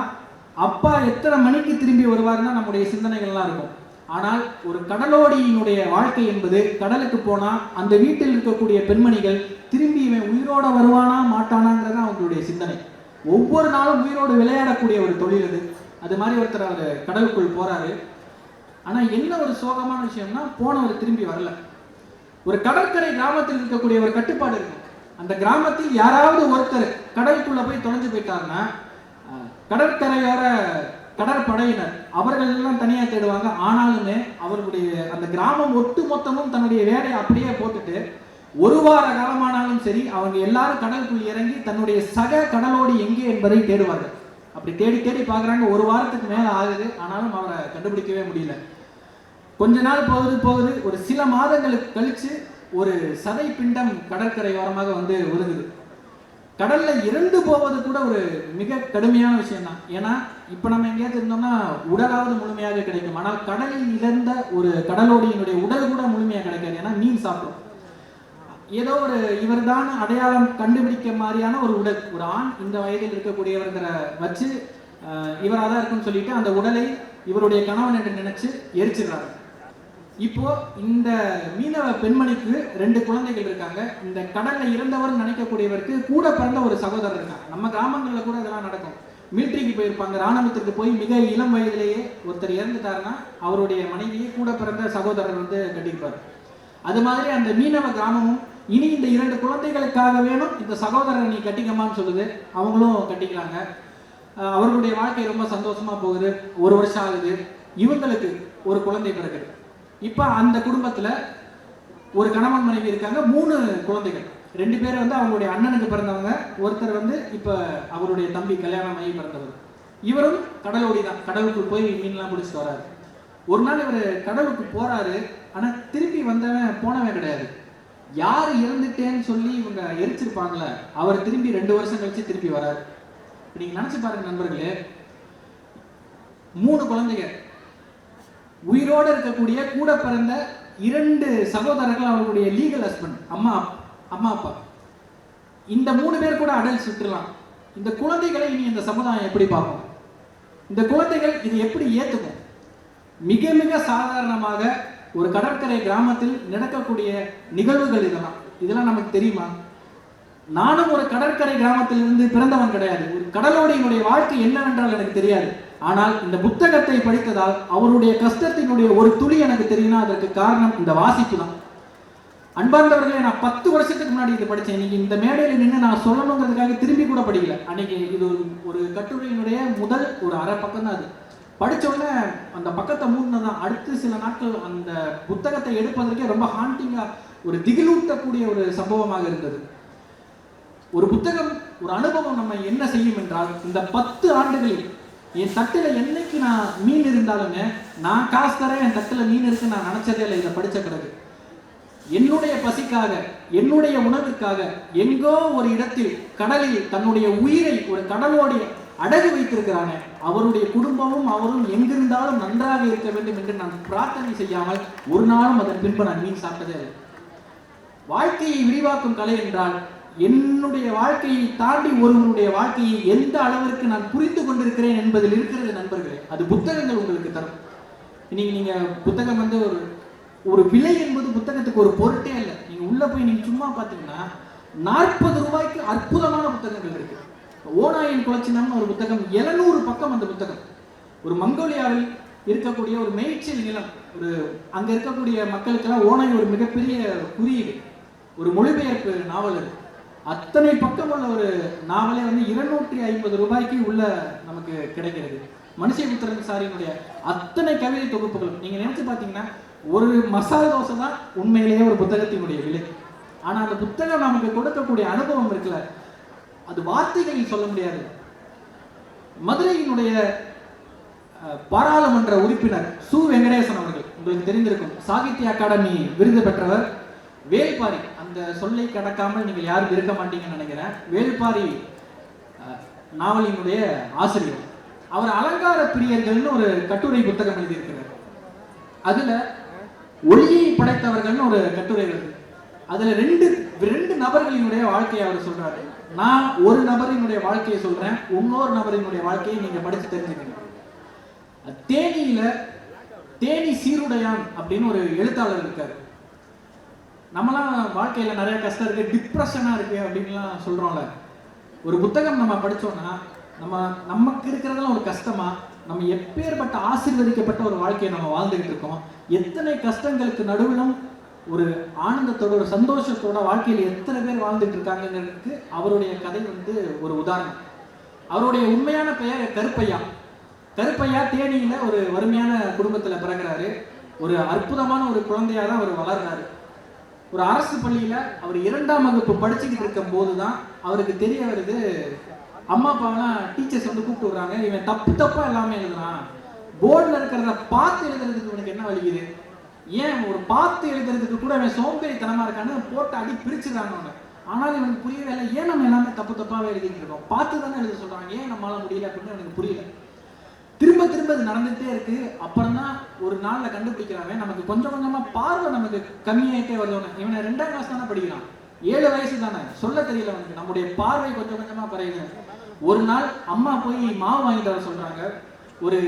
அப்பா எத்தனை மணிக்கு திரும்பி வருவார்னா நம்முடைய சிந்தனைகள்லாம் இருக்கும். ஆனால் ஒரு கடலோடியினுடைய வாழ்க்கை என்பது, கடலுக்கு போனா அந்த வீட்டில் இருக்கக்கூடிய பெண்மணிகள் திரும்பி இவன் உயிரோட வருவானா மாட்டானாங்கிறது அவங்களுடைய சிந்தனை. ஒவ்வொரு நாளும் உயிரோடு விளையாடக்கூடிய ஒரு தொழில் அது. அது மாதிரி ஒருத்தர் அவர் கடலுக்குள் போறாரு. ஆனா என்ன ஒரு சோகமான விஷயம்னா, போனவர் திரும்பி வரல. ஒரு கடற்கரை கிராமத்தில் இருக்கக்கூடிய ஒரு கட்டுப்பாடு இருக்கும். அந்த கிராமத்தில் யாராவது ஒருத்தர் கடலுக்குள்ள போய் தொலைஞ்சு போயிட்டாருன்னா கடற்கரையோர கடற்படையினர் அவர்கள் எல்லாம் தனியா தேடுவாங்க. ஆனாலுமே அவர்களுடைய அந்த கிராமம் ஒட்டு மொத்தமும் தன்னுடைய வேலையை அப்படியே போட்டுட்டு 1 வார காலமானாலும் சரி அவங்க எல்லாரும் கடலுக்குள் இறங்கி தன்னுடைய சக கடலோடி எங்கே என்பதை தேடுவார்கள். அப்படி தேடி தேடி பார்க்குறாங்க. 1 வாரத்துக்கு மேலே ஆகுது, ஆனாலும் அவரை கண்டுபிடிக்கவே முடியல. கொஞ்ச நாள் போகுது. ஒரு சில மாதங்களுக்கு கழிச்சு ஒரு சதை பிண்டம் கடற்கரையோரமாக வந்து ஒதுங்குது. கடல்ல இறந்து போவது கூட ஒரு மிக கடுமையான விஷயம் தான். ஏன்னா இப்ப நம்ம எங்கேயாவது இருந்தோம்னா உடலாவது முழுமையாக கிடைக்கும், ஆனால் கடலில் இறந்த ஒரு கடலோடியினுடைய உடல் கூட முழுமையாக கிடைக்காது. ஏன்னா மீன் சாப்பிடும். ஏதோ ஒரு இவர் தான் அடையாளம் கண்டுபிடிக்க மாதிரியான ஒரு உடல், ஒரு ஆண் இந்த வயதில் இருக்கக்கூடியவர்கிற வச்சு இவராக தான் இருக்குன்னு சொல்லிட்டு அந்த உடலை இவருடைய கணவன் என்று நினைச்சு எரிச்சிடுறாரு. இப்போ இந்த மீனவ பெண்மணிக்கு 2 குழந்தைகள் இருக்காங்க. இந்த கடல்ல இறந்தவர் நினைக்கக்கூடியவருக்கு கூட பிறந்த ஒரு சகோதரர் இருக்காங்க. நம்ம கிராமங்களில் கூட இதெல்லாம் நடக்கும். மிலிட்ரிக்கு போயிருப்பாங்க, ராணுவத்திற்கு போய் மிக இளம் வயதிலேயே ஒருத்தர் இறந்துட்டாருன்னா அவருடைய மனைவியை கூட பிறந்த சகோதரர் வந்து கட்டியிருப்பார். அது மாதிரி அந்த மீனவ கிராமமும் இனி இந்த 2 குழந்தைகளுக்காக வேணும் இந்த சகோதரரை நீ கட்டிக்கமான்னு சொல்லுது. அவங்களும் கட்டிக்கிறாங்க. அவர்களுடைய வாழ்க்கை ரொம்ப சந்தோஷமா போகுது. 1 வருஷம் ஆகுது. இவங்களுக்கு ஒரு குழந்தை பிறகுது. இப்ப அந்த குடும்பத்துல ஒரு கணவன் மனைவி இருக்காங்க, 3 குழந்தைகள். 2 பேர் வந்து அவங்களுடைய அண்ணனுக்கு பிறந்தவங்க, ஒருத்தர் வந்து இப்ப அவருடைய தம்பி கல்யாணம் ஆகி பிறந்தவர். இவரும் கடலோடி தான், கடலுக்குள் போய் மீன்லாம் பிடிச்சிட்டு வராரு. ஒரு நாள் இவர் கடலுக்கு போறாரு, ஆனா திருப்பி வந்தவன் போனவன் கிடையாது. யார் இறந்துட்டேன்னு சொல்லி இவங்க எரிச்சிருப்பாங்களே, அவர் திரும்பி 2 வருஷம் கழிச்சு திருப்பி வராரு. நீங்க நினைச்சு பாருங்க நண்பர்களே, 3 குழந்தைங்க, உயிரோடு இருக்கக்கூடிய கூட பிறந்த 2 சகோதரர்கள், அவர்களுடைய லீகல் ஹஸ்பண்ட், அம்மா அப்பா. இந்த 3 பேர் கூட அடல்ட்ஸ் விட்டுலாம். இந்த குழந்தைகளை இனி இந்த சமுதாயம் எப்படி பார்க்கும்? இந்த குழந்தைகள் இது எப்படி ஏத்துக்கும்? மிக மிக சாதாரணமாக ஒரு கடற்கரை கிராமத்தில் நடக்கக்கூடிய நிகழ்வுகள் இதெல்லாம் நமக்கு தெரியுமா? நானும் ஒரு கடற்கரை கிராமத்தில் இருந்து பிறந்தவன் கிடையாது. ஒரு கடலோடியினுடைய வாழ்க்கை என்னவென்றால் எனக்கு தெரியாது. ஆனால் இந்த புத்தகத்தை படித்ததால் அவருடைய கஷ்டத்தினுடைய ஒரு துளி எனக்கு தெரியும்னா அதற்கு காரணம் இந்த வாசிப்பு தான். அன்பார்ந்தவர்களே, நான் 10 வருஷத்துக்கு முன்னாடி இது படித்தேன். இன்னைக்கு இந்த மேடையில் நின்று நான் சொல்லணுங்கிறதுக்காக திரும்பி கூட படிக்கல. அன்னைக்கு இது ஒரு கட்டுரையினுடைய முதல் ஒரு அரை பக்கம் தான். அது படித்த உடனே அந்த பக்கத்தை மூணுதான். அடுத்து சில நாட்கள் அந்த புத்தகத்தை எடுப்பதற்கே ரொம்ப ஹாண்டிங்கா, ஒரு திகிலூட்டக்கூடிய ஒரு சம்பவமாக இருந்தது. ஒரு புத்தகம், ஒரு அனுபவம் நம்ம என்ன செய்யும் என்றால், இந்த 10 ஆண்டுகளில் என் தட்டுல என்னைக்கு நான் மீன் இருந்தாலுமே நான் காசு தரேன் என் தட்டுல மீன் இருக்கு நான் நினைச்சதே இல்லை. இதை படிச்ச பிறகு என்னுடைய பசிக்காக, என்னுடைய உணவிற்காக எங்கோ ஒரு இடத்தில் கடலில் தன்னுடைய உயிரை ஒரு கடலோடி அடகு வைத்திருக்கிறாங்க. அவருடைய குடும்பமும் அவரும் எங்கிருந்தாலும் நன்றாக இருக்க வேண்டும் என்று நான் பிரார்த்தனை செய்யாமல் ஒரு நாளும் அதன் பின்பு நான் மீன் சாப்பிட்டதே இல்லை. வாழ்க்கையை விரிவாக்கும் கலை என்றால் என்னுடைய வாழ்க்கையை தாண்டி ஒருவனுடைய வாழ்க்கையை எந்த அளவிற்கு நான் புரிந்து கொண்டிருக்கிறேன் என்பதில் இருக்கிறது நண்பர்களே. அது புத்தகங்கள் உங்களுக்கு தரும். நீங்க புத்தகம் வந்து ஒரு விலை என்பது புத்தகத்துக்கு ஒரு பொருட்டே இல்லை. நீங்க உள்ள போய் நீங்க சும்மா பார்த்தீங்கன்னா 40 ரூபாய்க்கு அற்புதமான புத்தகங்கள் இருக்கு. ஓநாயின் குலச்சினம் ஒரு புத்தகம், 700 பக்கம் அந்த புத்தகம். ஒரு மங்கோலியாவில் இருக்கக்கூடிய ஒரு மேய்ச்சல் நிலம், ஒரு அங்க இருக்கக்கூடிய மக்களுக்கெல்லாம் ஓநாய் ஒரு மிகப்பெரிய குறியீடு. ஒரு மொழிபெயர்ப்பு நாவல் அது. அத்தனை பக்கம் உள்ள ஒரு நாவலே வந்து 250 ரூபாய்க்கு உள்ள நமக்கு கிடைக்கிறது. மனுஷபுத்திரன் சாரியினுடைய அத்தனை கவிதை தொகுப்புகளும் நீங்க நினைச்சு பார்த்தீங்கன்னா ஒரு மசாலா தோசை தான் உண்மையிலேயே ஒரு புத்தகத்தினுடைய விலை. ஆனா அந்த புத்தகம் நமக்கு கொடுக்கக்கூடிய அனுபவம் இருக்குல்ல, அது வார்த்தைகளில் சொல்ல முடியாது. மதுரையினுடைய பாராளுமன்ற உறுப்பினர் சு வெங்கடேசன் அவர்கள், உங்களுக்கு தெரிந்திருக்கும், சாகித்ய அகாடமி விருது பெற்றவர். வேள்பாரி, அந்த சொல்லை கடக்காமல் நீங்கள் யாரும் இருக்க மாட்டீங்கன்னு நினைக்கிறேன். வேள்பாரி நாவலினுடைய ஆசிரியர். அவர் அலங்கார பிரியர்கள்னு ஒரு கட்டுரை புத்தகம் எழுதியிருக்கிறார். அதுல ஒளியை படைத்தவர்கள்னு ஒரு கட்டுரை வருது. அதுல ரெண்டு நபர்களினுடைய வாழ்க்கையை அவர் சொல்றாரு. நான் ஒரு நபரினுடைய வாழ்க்கையை சொல்றேன், இன்னொரு நபரினுடைய வாழ்க்கையை நீங்க படிச்சு தெரிஞ்சுக்கணும். தேனியில தேனி சீருடையான் அப்படின்னு ஒரு எழுத்தாளர் இருக்காரு. நம்மளாம் வாழ்க்கையில நிறைய கஷ்டம் இருக்கு, டிப்ரெஷனா இருக்கு அப்படின்லாம் சொல்றோம்ல. ஒரு புத்தகம் நம்ம படிச்சோம்னா நமக்கு இருக்கிறதெல்லாம் ஒரு கஷ்டமா, நம்ம எப்பேற்பட்ட ஆசீர்வதிக்கப்பட்ட ஒரு வாழ்க்கையை நம்ம வாழ்ந்துகிட்டு இருக்கோம், எத்தனை கஷ்டங்களுக்கு நடுவிலும் ஒரு ஆனந்தத்தோட ஒரு சந்தோஷத்தோட வாழ்க்கையில் எத்தனை பேர் வாழ்ந்துட்டு இருக்காங்கிறதுக்கு அவருடைய கதை வந்து ஒரு உதாரணம். அவருடைய உண்மையான பெயர் கருப்பையா. கருப்பையா தேனியில ஒரு வறுமையான குடும்பத்துல பிறகுறாரு. ஒரு அற்புதமான ஒரு குழந்தையா தான் அவர் வளர்றாரு. ஒரு அரசு பள்ளியில அவர் 2ஆம் வகுப்பு படிச்சுக்கிட்டு இருக்கும் போதுதான் அவருக்கு தெரிய வருது, அம்மா அப்பாவெல்லாம் டீச்சர்ஸ் வந்து கூப்பிட்டு விடுறாங்க, இவன் தப்பா எல்லாமே எழுதுறான், போர்டில் இருக்கிறத பார்த்து எழுதுறதுக்கு இவனுக்கு என்ன வலிக்குது, ஏன் ஒரு பார்த்து எழுதுறதுக்கு கூட அவன் சோம்பேறித்தனமா இருக்கான்னு போட்டு அடி பிரிச்சுறாங்க அவனை. ஆனாலும் இவனுக்கு புரியவே இல்லை, ஏன் நம்ம எல்லாமே தப்பாவே எழுதிட்டு இருக்கோம், பார்த்து தானே எழுத சொல்றாங்க, ஏன் நம்மளால முடியல அப்படின்னு எனக்கு புரியல. திரும்ப இது நடந்துகிட்டே இருக்கு. அப்புறம் தான் ஒரு நாள்ல கண்டுபிடிக்கிறாங்க, நமக்கு கொஞ்சம் கொஞ்சமா பார்வை நமக்கு கம்மியாயிட்டே வருது. இவனை 2ஆம் கிளாஸ் தானே படிக்கிறான், 7 வயசு தானே, சொல்ல தெரியல அவனுக்கு, நம்முடைய பார்வை கொஞ்சம் கொஞ்சமா குறையுது. ஒரு நாள் அம்மா போய் மாவு வாங்கிட்டு வர சொல்றாங்க. ஒரு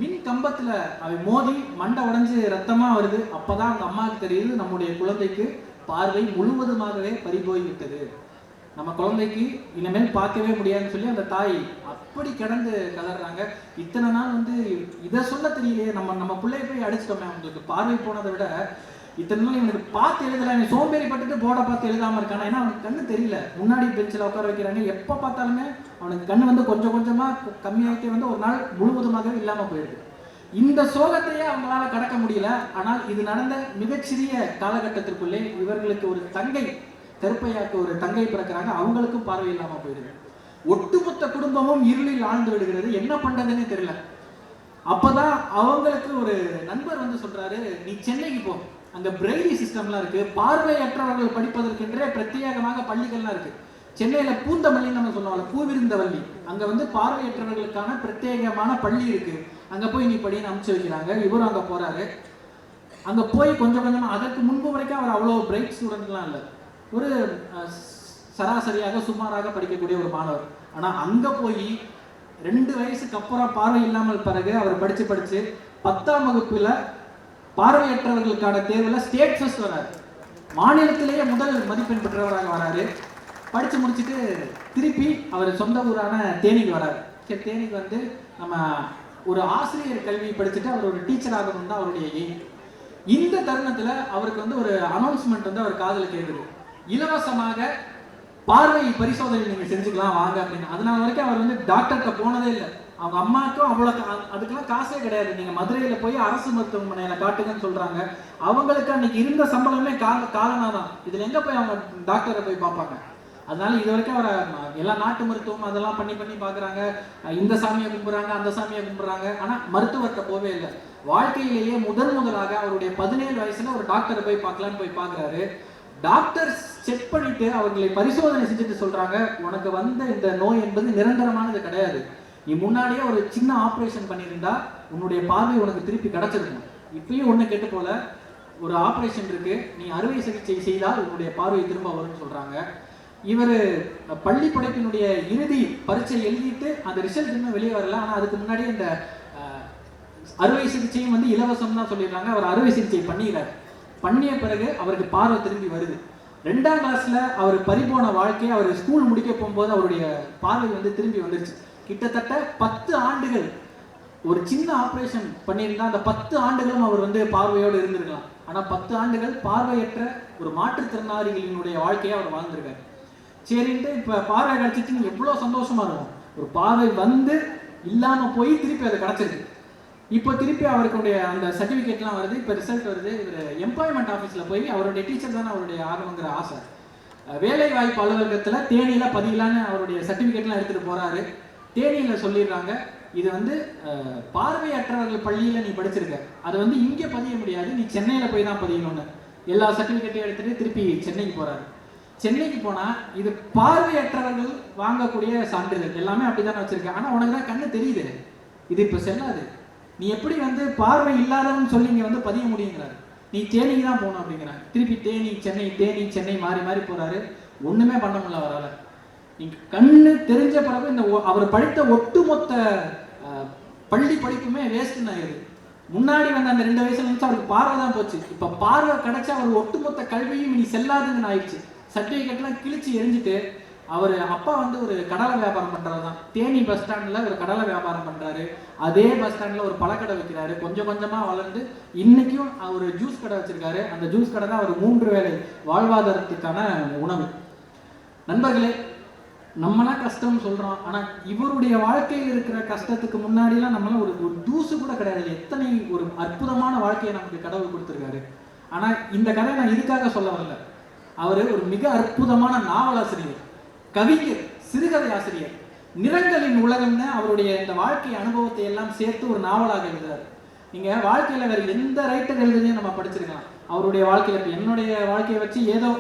மின் கம்பத்துல அவன் மோதி மண்டை உடைஞ்சு ரத்தமா வருது. அப்பதான் அந்த அம்மாவுக்கு தெரியுது, நம்முடைய குழந்தைக்கு பார்வை முழுவதுமாகவே பறிபோய் விட்டது, நம்ம குழந்தைக்கு இனிமேல் பார்க்கவே முடியாதுன்னு சொல்லி அந்த தாய் அப்படி கிடந்து கதறாங்க. இத்தனை நாள் வந்து இதை சொல்ல தெரியலையே, நம்ம பிள்ளைய போய் அடிச்சிட்டோமே, அவங்களுக்கு பார்வை போனதை விட இத்தனை நாள் இவனுக்கு பார்த்து எழுதலாம், சோம்பேறி பட்டுட்டு போர்டை பார்த்து எழுதாம இருக்கானா, ஏன்னா அவனுக்கு கண்ணு தெரியல, முன்னாடி பெஞ்சில் உட்கார வைக்கிறாங்க, எப்போ பார்த்தாலுமே அவனுக்கு கண்ணு வந்து கொஞ்சம் கொஞ்சமா கம்மியாகிட்டே வந்து ஒரு நாள் முழுவதுமாகவே இல்லாம போயிடுது. இந்த சோகத்தையே அவங்களால கடக்க முடியல. ஆனால் இது நடந்த மிகச்சிறிய காலகட்டத்திற்குள்ளே இவர்களுக்கு ஒரு தங்கை, கருப்பையாக்கு ஒரு தங்கை பிறக்கிறாங்க, அவங்களுக்கும் பார்வை இல்லாம போயிடுது. ஒட்டுமொத்த குடும்பமும் இருளில் ஆழ்ந்து விடுகிறது, என்ன பண்றதுன்னே தெரியல. அப்பதான் அவங்களுக்கு ஒரு நண்பர் வந்து சொல்றாரு, நீ சென்னைக்கு போ, அங்க பிரெய்லி சிஸ்டம்லாம் இருக்கு, பார்வையற்றவர்கள் படிப்பதற்கென்றே பிரத்யேகமாக பள்ளிகள்லாம் இருக்கு. சென்னையில பூந்தமல்லின்னு நம்ம சொல்லுவாங்க, பூவிருந்தவல்லி, அங்க வந்து பார்வையற்றவர்களுக்கான பிரத்யேகமான பள்ளி இருக்கு, அங்க போய் நீ படின்னு அனுப்பிச்சு வைக்கிறாங்க. இவரும் அங்க போறாரு. அங்க போய் கொஞ்சம் கொஞ்சமா, அதற்கு முன்பு வரைக்கும் அவர் அவ்வளவு பிரைட் ஸ்டூடெண்ட்லாம் இல்லை, ஒரு சராசரியாக சுமாராக படிக்கக்கூடிய ஒரு மாணவர். ஆனா அங்க போய் 2 வயசுக்கு அப்புறம் பார்வை இல்லாமல் பிறகு அவர் படிச்சு 10ஆம் வகுப்புல பார்வையற்றவர்களுக்கான தேர்வுல ஸ்டேட் ஃபர்ஸ்ட் வராரு, மாநிலத்திலேயே முதல் மதிப்பெண் பெற்றவராக வராரு. படிச்சு முடிச்சுட்டு திருப்பி அவர் சொந்த ஊரான தேனிக்கு வராரு. சரி, தேனிக்கு வந்து நம்ம ஒரு ஆசிரியர் கல்வி படிச்சுட்டு அவர் ஒரு டீச்சர் ஆகணும் தான் அவருடைய எய்ம். இந்த தருணத்துல அவருக்கு வந்து ஒரு அனௌன்ஸ்மெண்ட் வந்து அவர் காதுல கேட்குது, இலவசமாக பார்வை பரிசோதனை நீங்க செஞ்சுக்கலாம் வாங்க அப்படின்னு. அதனால வரைக்கும் அவர் வந்து டாக்டர்கிட்ட போனதே இல்லை. அவங்க அம்மாவுக்கும் அவ்வளவு அதுக்கெல்லாம் காசே கிடையாது. நீங்க மதுரையில போய் அரசு மருத்துவமனையில காட்டுங்கன்னு சொல்றாங்க. அவங்களுக்கு அன்னைக்கு இருந்த சம்பளமே காலனா தான். இதுல எங்க போய் அவங்க டாக்டரை போய் பார்ப்பாங்க. அதனால இது வரைக்கும் அவரை எல்லா நாட்டு மருத்துவம் அதெல்லாம் பண்ணி பாக்குறாங்க, இந்த சாமியை கும்பிடுறாங்க, அந்த சாமியை கும்பிடுறாங்க, ஆனா மருத்துவர்கிட்ட போவே இல்லை. வாழ்க்கையிலேயே முதலாக அவருடைய 17 வயசுல ஒரு டாக்டரை போய் பார்க்கலான்னு போய் பாக்குறாரு. டாக்டர் செக் பண்ணிட்டு அவர்களை பரிசோதனை செஞ்சுட்டு சொல்றாங்க, உனக்கு வந்த இந்த நோய் என்பது நிரந்தரமானது கிடையாது, நீ முன்னாடியே ஒரு சின்ன ஆப்ரேஷன் பண்ணியிருந்தா உன்னுடைய பார்வை உனக்கு திருப்பி கிடைச்சிருக்கும், இப்பயும் ஒண்ணு கெட்டு போல, ஒரு ஆப்ரேஷன் இருக்கு, நீ அறுவை சிகிச்சை செய்தால் உன்னுடைய பார்வை திரும்ப வரும்னு சொல்றாங்க. இவர் பள்ளி படிப்பினுடைய இறுதி பரீட்சை எழுதிட்டு அந்த ரிசல்ட் இன்னும் வெளியே வரல. ஆனா அதுக்கு முன்னாடி இந்த அறுவை சிகிச்சையும் வந்து இலவசம் தான் சொல்லிடுறாங்க. அவர் அறுவை சிகிச்சை பண்ணிய பிறகு அவருக்கு பார்வை திரும்பி வருது. 2ஆம் கிளாஸ்ல அவர் பறிபோன வாழ்க்கையை அவர் ஸ்கூல் முடிக்க போகும்போது அவருடைய பார்வை வந்து திரும்பி வந்துருச்சு. கிட்டத்தட்ட 10 ஆண்டுகள் ஒரு சின்ன ஆபரேஷன் பண்ணியிருந்தா அந்த 10 ஆண்டுகளும் அவர் வந்து பார்வையோடு இருந்திருக்கலாம். ஆனா 10 ஆண்டுகள் பார்வையற்ற ஒரு மாற்றுத்திறனாளிகளினுடைய வாழ்க்கையை அவர் வாழ்ந்திருக்காரு. சரின்ட்டு இப்ப பார்வை கிடைச்சிச்சுன்னு எவ்வளவு சந்தோஷமா இருக்கும். ஒரு பார்வை வந்து இல்லாம போய் திருப்பி அது கிடைச்சிருக்கு. இப்போ திருப்பி அவருடைய அந்த சர்டிஃபிகேட்லாம் வருது, இப்போ ரிசல்ட் வருது. இவர் எம்ப்ளாய்மெண்ட் ஆஃபீஸில் போய் அவருடைய டீச்சர் தானே அவருடைய ஆர்வங்கிற ஆசை. வேலை வாய்ப்பு அலுவலகத்தில் தேனியில் பதிலான்னு அவருடைய சர்டிஃபிகேட்லாம் எடுத்துகிட்டு போகிறாரு. தேனியில் சொல்லிடுறாங்க, இது வந்து பார்வையற்றவர்கள் பள்ளியில் நீ படிச்சிருக்க, அது வந்து இங்கே பதிய முடியாது, நீ சென்னையில் போய் தான் பதியணும்னு. எல்லா சர்டிஃபிகேட்டையும் எடுத்துகிட்டு திருப்பி சென்னைக்கு போகிறாரு. சென்னைக்கு போனால் இது பார்வையற்றவர்கள் வாங்கக்கூடிய சான்றிதழ் எல்லாமே அப்படி தானே வச்சுருக்கேன். ஆனால் உனக்கு தான் கண்ணு தெரியுது, இது இப்போ செல்லாது. நீ எப்படி வந்து பார்வை இல்லாதவன்னு சொல்லி இங்கே வந்து பதிய முடியுங்கிறாரு. நீ தேனிக்கு தான் போகணும் அப்படிங்கிறாங்க. திருப்பி தேனி சென்னை மாறி மாறி போகிறாரு. ஒன்றுமே பண்ண முடியல அவரால். நீங்கள் கண்ணு தெரிஞ்ச பிறகு இந்த அவர் படித்த ஒட்டுமொத்த பள்ளி படிப்புமே வேஸ்ட்டுன்னு ஆயிடுது. முன்னாடி வந்து அந்த 2 வயசுல இருந்துச்சு அவருக்கு பார்வை தான் போச்சு. இப்போ பார்வை கிடைச்சா அவர் ஒட்டுமொத்த கல்வியும் இனி செல்லாதுன்னு ஆயிடுச்சு. சர்டிஃபிகேட்லாம் கிழிச்சு எரிஞ்சுட்டு அவர் அப்பா வந்து ஒரு கடலை வியாபாரம் பண்ணுறது தான். தேனி பஸ் ஸ்டாண்டில் ஒரு கடலை வியாபாரம் பண்ணுறாரு. அதே பஸ் ஸ்டாண்டில் ஒரு பழக்கடை வைக்கிறாரு. கொஞ்சம் கொஞ்சமாக வளர்ந்து இன்றைக்கும் அவர் ஜூஸ் கடை வச்சுருக்காரு. அந்த ஜூஸ் கடை தான் அவர் 3 வேளை வாழ்வாதாரத்துக்கான உணவு. நண்பர்களே, நம்மளாம் கஷ்டம்னு சொல்கிறோம், ஆனால் இவருடைய வாழ்க்கையில் இருக்கிற கஷ்டத்துக்கு முன்னாடிலாம் நம்மளாம் ஒரு தூசு கூட கிடையாது. எத்தனை ஒரு அற்புதமான வாழ்க்கையை நமக்கு கடவுள் கொடுத்துருக்காரு. ஆனால் இந்த கதை நான் இதுக்காக சொல்ல வரல. அவர் ஒரு மிக அற்புதமான நாவலாசிரியர், கவிஞர், சிறுகதை ஆசிரியர். நிறங்களின் உலகம்னு அவருடைய இந்த வாழ்க்கை அனுபவத்தை எல்லாம் சேர்த்து ஒரு நாவலாக எழுதுறாரு. நீங்க வாழ்க்கையில வேற எந்த ரைட்டர் எழுதுதையும் நம்ம படிச்சிருக்கலாம். அவருடைய வாழ்க்கையில என்னுடைய வாழ்க்கையை வச்சு ஏதோ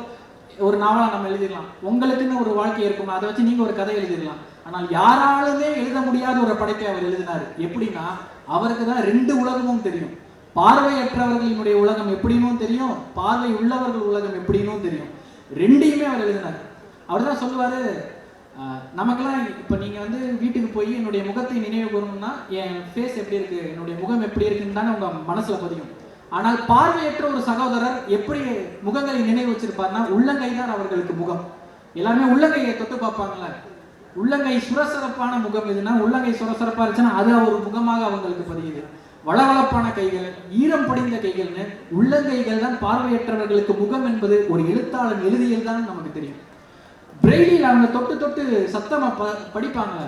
ஒரு நாவலா நம்ம எழுதிடலாம். உங்களுக்குன்னு ஒரு வாழ்க்கை இருக்கும், அதை வச்சு நீங்க ஒரு கதை எழுதிடலாம். ஆனால் யாராலுமே எழுத முடியாத ஒரு படைப்பை அவர் எழுதினார். எப்படின்னா, அவருக்கு தான் 2 உலகமும் தெரியும். பார்வையற்றவர்களினுடைய உலகம் எப்படின்னு தெரியும், பார்வை உள்ளவர்கள் உலகம் எப்படின்னு தெரியும். 2யுமே அவர் எழுதினார். அவர் தான் சொல்லுவார், நமக்கெல்லாம் இப்போ நீங்கள் வந்து வீட்டுக்கு போய் என்னுடைய முகத்தை நினைவு கூறணும்னா என் ஃபேஸ் எப்படி இருக்குது, என்னுடைய முகம் எப்படி இருக்குன்னு தானே உங்கள் மனசில் பதியும். ஆனால் பார்வையற்ற ஒரு சகோதரர் எப்படி முகங்களை நினைவு வச்சிருப்பார்னா, உள்ளங்கை தான் அவர்களுக்கு முகம். எல்லாருமே உள்ளங்கையை தொட்டு பார்ப்பாங்களே, உள்ளங்கை சுரசரப்பான முகம் எதுனா, உள்ளங்கை சுரசரப்பாக இருந்துச்சுன்னா அது ஒரு முகமாக அவங்களுக்கு பதியுது. வளவளப்பான கைகள், ஈரம் படிந்த கைகள்னு உள்ளங்கைகள் தான் பார்வையற்றவர்களுக்கு முகம் என்பது ஒரு எழுத்தாளன் எழுதியல் தான் நமக்கு தெரியும். பிரெய்லியில் அவங்க தொட்டு தொட்டு சத்தமா படிப்பாங்க.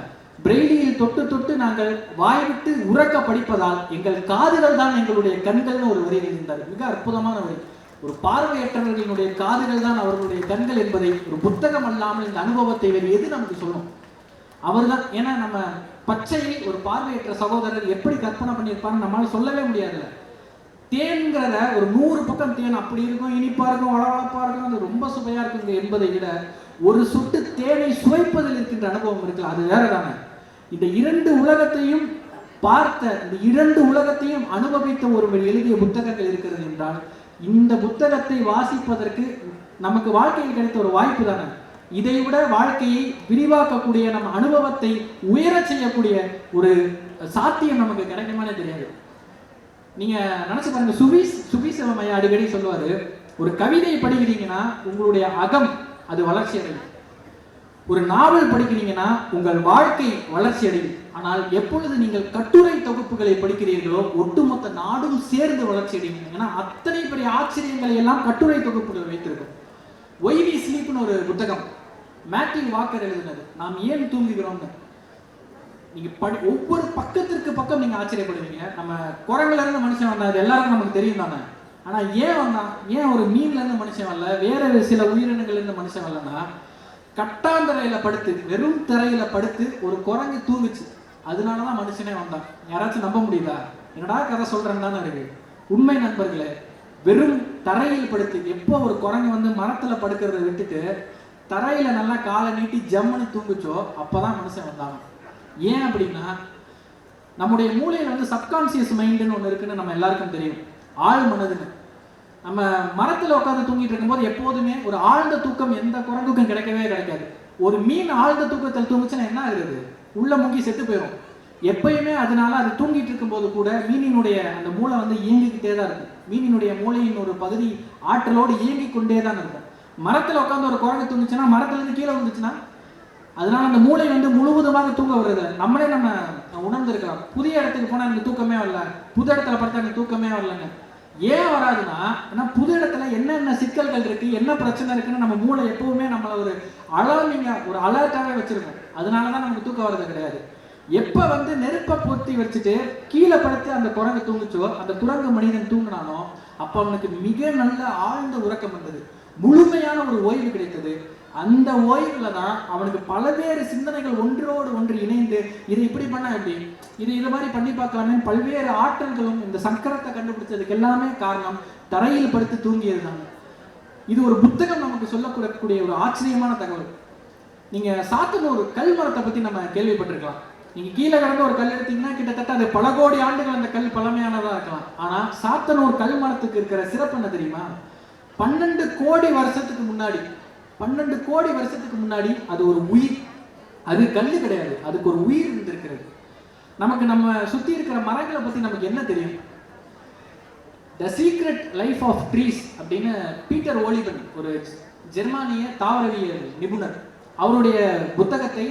பிரெய்லியில் தொட்டு தொட்டு நாங்கள் வாய்விட்டு உறக்க படிப்பதால் எங்கள் காதுகள் தான் எங்களுடைய கண்கள்னு ஒரு வரி எழுதியிருந்தார். மிக அற்புதமான வரி. ஒரு பார்வையற்றவர்களுடைய காதுகள் தான் அவர்களுடைய கண்கள் என்பதை ஒரு புத்தகம் அல்லாமல் இந்த அனுபவத்தை வேறு எது நமக்கு சொல்லும்? அவர் தான். ஏன்னா நம்ம பச்சையில் ஒரு பார்வையற்ற சகோதரர் எப்படி கற்பனை பண்ணியிருப்பான்னு நம்மளால சொல்லவே முடியாதுல்ல. தேன்கிறத ஒரு 100 பக்கம் தேன் அப்படி இருக்கும், இனிப்பா இருக்கும், வளவளப்பா இருக்கும், அது ரொம்ப சுவையா இருக்குங்க என்பதை விட ஒரு சொட்டு தேனை சுவைப்பதில் இருக்கின்ற அனுபவம் இருக்குல்ல, அது வேற தானே. இந்த 2 உலகத்தையும் பார்த்த, இந்த 2 உலகத்தையும் அனுபவித்த ஒருவர் எழுதிய புத்தகங்கள் இருக்கிறது என்றால், இந்த புத்தகத்தை வாசிப்பதற்கு நமக்கு வாழ்க்கையில் கிடைத்த ஒரு வாய்ப்பு தானே. இதை விட வாழ்க்கையை விரிவாக்கக்கூடிய, நம்ம அனுபவத்தை உயர செய்யக்கூடிய ஒரு சாத்தியம் நமக்கு கிடைக்குமானே தெரியாது. நீங்க நினைச்சு பாருங்க, சுபி சிவமையா அடிக்கடி சொல்லுவாரு, ஒரு கவிதை படிக்கிறீங்கன்னா உங்களுடைய அகம் அது வளர்ச்சி அடையும். ஒரு நாவல் படிக்கிறீங்கன்னா உங்கள் வாழ்க்கை வளர்ச்சி அடையும். ஆனால் எப்பொழுது நீங்கள் கட்டுரை தொகுப்புகளை படிக்கிறீர்களோ ஒட்டுமொத்த நாடும் சேர்ந்து வளர்ச்சி அடையும். ஏன்னா அத்தனை பெரிய ஆச்சரியங்களை எல்லாம் கட்டுரை தொகுப்புகள் வைத்திருக்கும். ஒய் வி ஸ்லீப்னு ஒரு புத்தகம் மேத்யூ வாக்கர் எழுதினது, நாம் ஏன் தூங்குகிறோம்னு. நீங்க ஒவ்வொரு பக்கத்திற்கு பக்கம் நீங்க ஆச்சரியப்படுவீங்க. நம்ம குரங்குல இருந்து மனுஷன் வந்தா அது எல்லாருக்கும் நமக்கு தெரியும் தானே. ஆனா ஏன் வந்தான், ஏன் ஒரு மீன்ல இருந்து மனுஷன் வரல, வேற சில உயிரினங்கள்ல இருந்து மனுஷன் வரலன்னா, கட்டாந்தரையில படுத்து, வெறும் தரையில படுத்து ஒரு குரங்கு தூங்குச்சு, அதனாலதான் மனுஷனே வந்தான். யாராச்சும் நம்ப முடியுதா? என்னடா கதை சொல்றேன்னு தானே இருக்கு. உண்மை நண்பர்களே, வெறும் தரையில் படுத்து, எப்போ ஒரு குரங்கு வந்து மரத்துல படுக்கிறத விட்டுட்டு தரையில நல்லா காலை நீட்டி ஜம்முன்னு தூங்குச்சோ அப்பதான் மனுஷன் வந்தாங்க. ஏன் அப்படின்னா, நம்முடைய மூளையில வந்து சப்கான்சியஸ் மைண்டுன்னு ஒன்று இருக்குன்னு நம்ம எல்லாருக்கும் தெரியும். ஆழ் மனதுன்னு. நம்ம மரத்துல உட்காந்து தூங்கிட்டு இருக்கும்போது எப்போதுமே ஒரு ஆழ்ந்த தூக்கம் எந்த குரங்குக்கும் கிடைக்கவே கிடைக்காது. ஒரு மீன் ஆழ்ந்த தூக்கத்தில் தூங்குச்சுன்னா என்ன ஆகுது? உள்ள மூங்கி செத்து போயிடும். எப்பயுமே அதனால அது தூங்கிட்டு இருக்கும்போது கூட மீனினுடைய அந்த மூளை வந்து இயங்கிக்கிட்டே தான் இருக்கும். மீனினுடைய மூளையின் ஒரு பகுதி ஆற்றலோடு இயங்கிக் கொண்டே தான் இருக்கும். மரத்துல உட்காந்து ஒரு குரங்கு தூங்குச்சுன்னா மரத்துல இருந்து கீழே வந்துச்சுன்னா, அதனால அந்த மூளை வந்து முழுவதுமாக தூங்க வருது. நம்மளே நம்ம உணர்ந்திருக்கிறோம். புதிய இடத்துக்கு போனா எனக்கு தூக்கமே வரல, புது இடத்துல படுத்தா எனக்கு தூக்கமே வரலங்க. ஏன் வராதுன்னா, ஏன்னா புது இடத்துல என்னென்ன சிக்கல்கள் இருக்கு, என்ன பிரச்சனை இருக்குன்னு நம்ம மூளை எப்பவுமே நம்மள ஒரு அலார்மிங்கா, ஒரு அலர்ட்டாவே வச்சிருக்கோம். அதனாலதான் நமக்கு தூக்கம் வர்றது கிடையாது. எப்ப வந்து நெருப்பை பொத்தி வச்சுட்டு கீழே படுத்து அந்த குரங்கு தூங்குச்சோ, அந்த குரங்கு மனிதன் தூங்கினானோ, அப்ப அவனுக்கு மிக நல்ல ஆழ்ந்த உறக்கம் வந்தது, முழுமையான ஒரு ஓய்வு கிடைத்தது. அந்த ஓய்வுல தான் அவனுக்கு பல்வேறு சிந்தனைகள் ஒன்றோடு ஒன்று இணைந்து, இது இப்படி பண்ணா எப்படி, இது மாதிரி பண்ணி பார்க்கலாமே, பல்வேறு ஆற்றல்களும் இந்த சக்கரத்தை கண்டுபிடிச்சதுக்கு எல்லாமே காரணம் தரையில் படுத்து தூங்கியது தான். இது ஒரு புத்தகம் நமக்கு சொல்லக்கூடிய ஒரு ஆச்சரியமான தகவல். நீங்க சாத்தனூர் கல் மரத்தை பத்தி நம்ம கேள்விப்பட்டிருக்கலாம். நீங்க கீழே கிடந்து ஒரு கல் எடுத்தீங்கன்னா கிட்டத்தட்ட அது பல கோடி ஆண்டுகள் அந்த கல் பழமையானதா இருக்கலாம். ஆனா சாத்தனூர் கல் மரத்துக்கு இருக்கிற சிறப்பு என்ன தெரியுமா? 12 கோடி வருஷத்துக்கு முன்னாடி, 12 கோடி வருஷத்துக்கு முன்னாடி அது ஒரு உயிர். அது கல்லு கிடையாது, அதுக்கு ஒரு உயிர் இருந்திருக்கிறது. நமக்கு நம்ம சுத்தி இருக்கிற மரங்களை பத்தி நமக்கு என்ன தெரியும்? The secret life of trees அப்படின்னு பீட்டர் ஓலிபன், ஒரு ஜெர்மானிய தாவரவியல் நிபுணர், அவருடைய புத்தகத்தை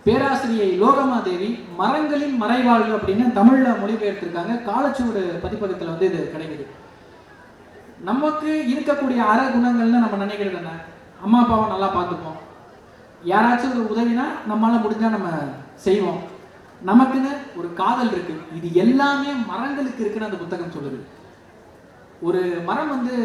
பேராசிரியை லோகமாதேவி மரங்களின் மறைவாழ்வு அப்படின்னு தமிழ்ல மொழிபெயர்த்திருக்காங்க. காலச்சுவடு பதிப்பகத்துல வந்து இது கிடைக்குது. நமக்கு இருக்கக்கூடிய அற குணங்கள்னு நம்ம நினைக்கிறது என்ன? அம்மா அப்பாவை நல்லா பார்த்துப்போம், யாராச்சும் ஒரு உதவினா நம்மளால முடிஞ்சா நம்ம செய்வோம், நமக்குன்னு ஒரு காதல் இருக்கு. இது எல்லாமே மரங்களுக்கு இருக்குன்னு அந்த புத்தகம் சொல்லுது. ஒரு மரம் வந்து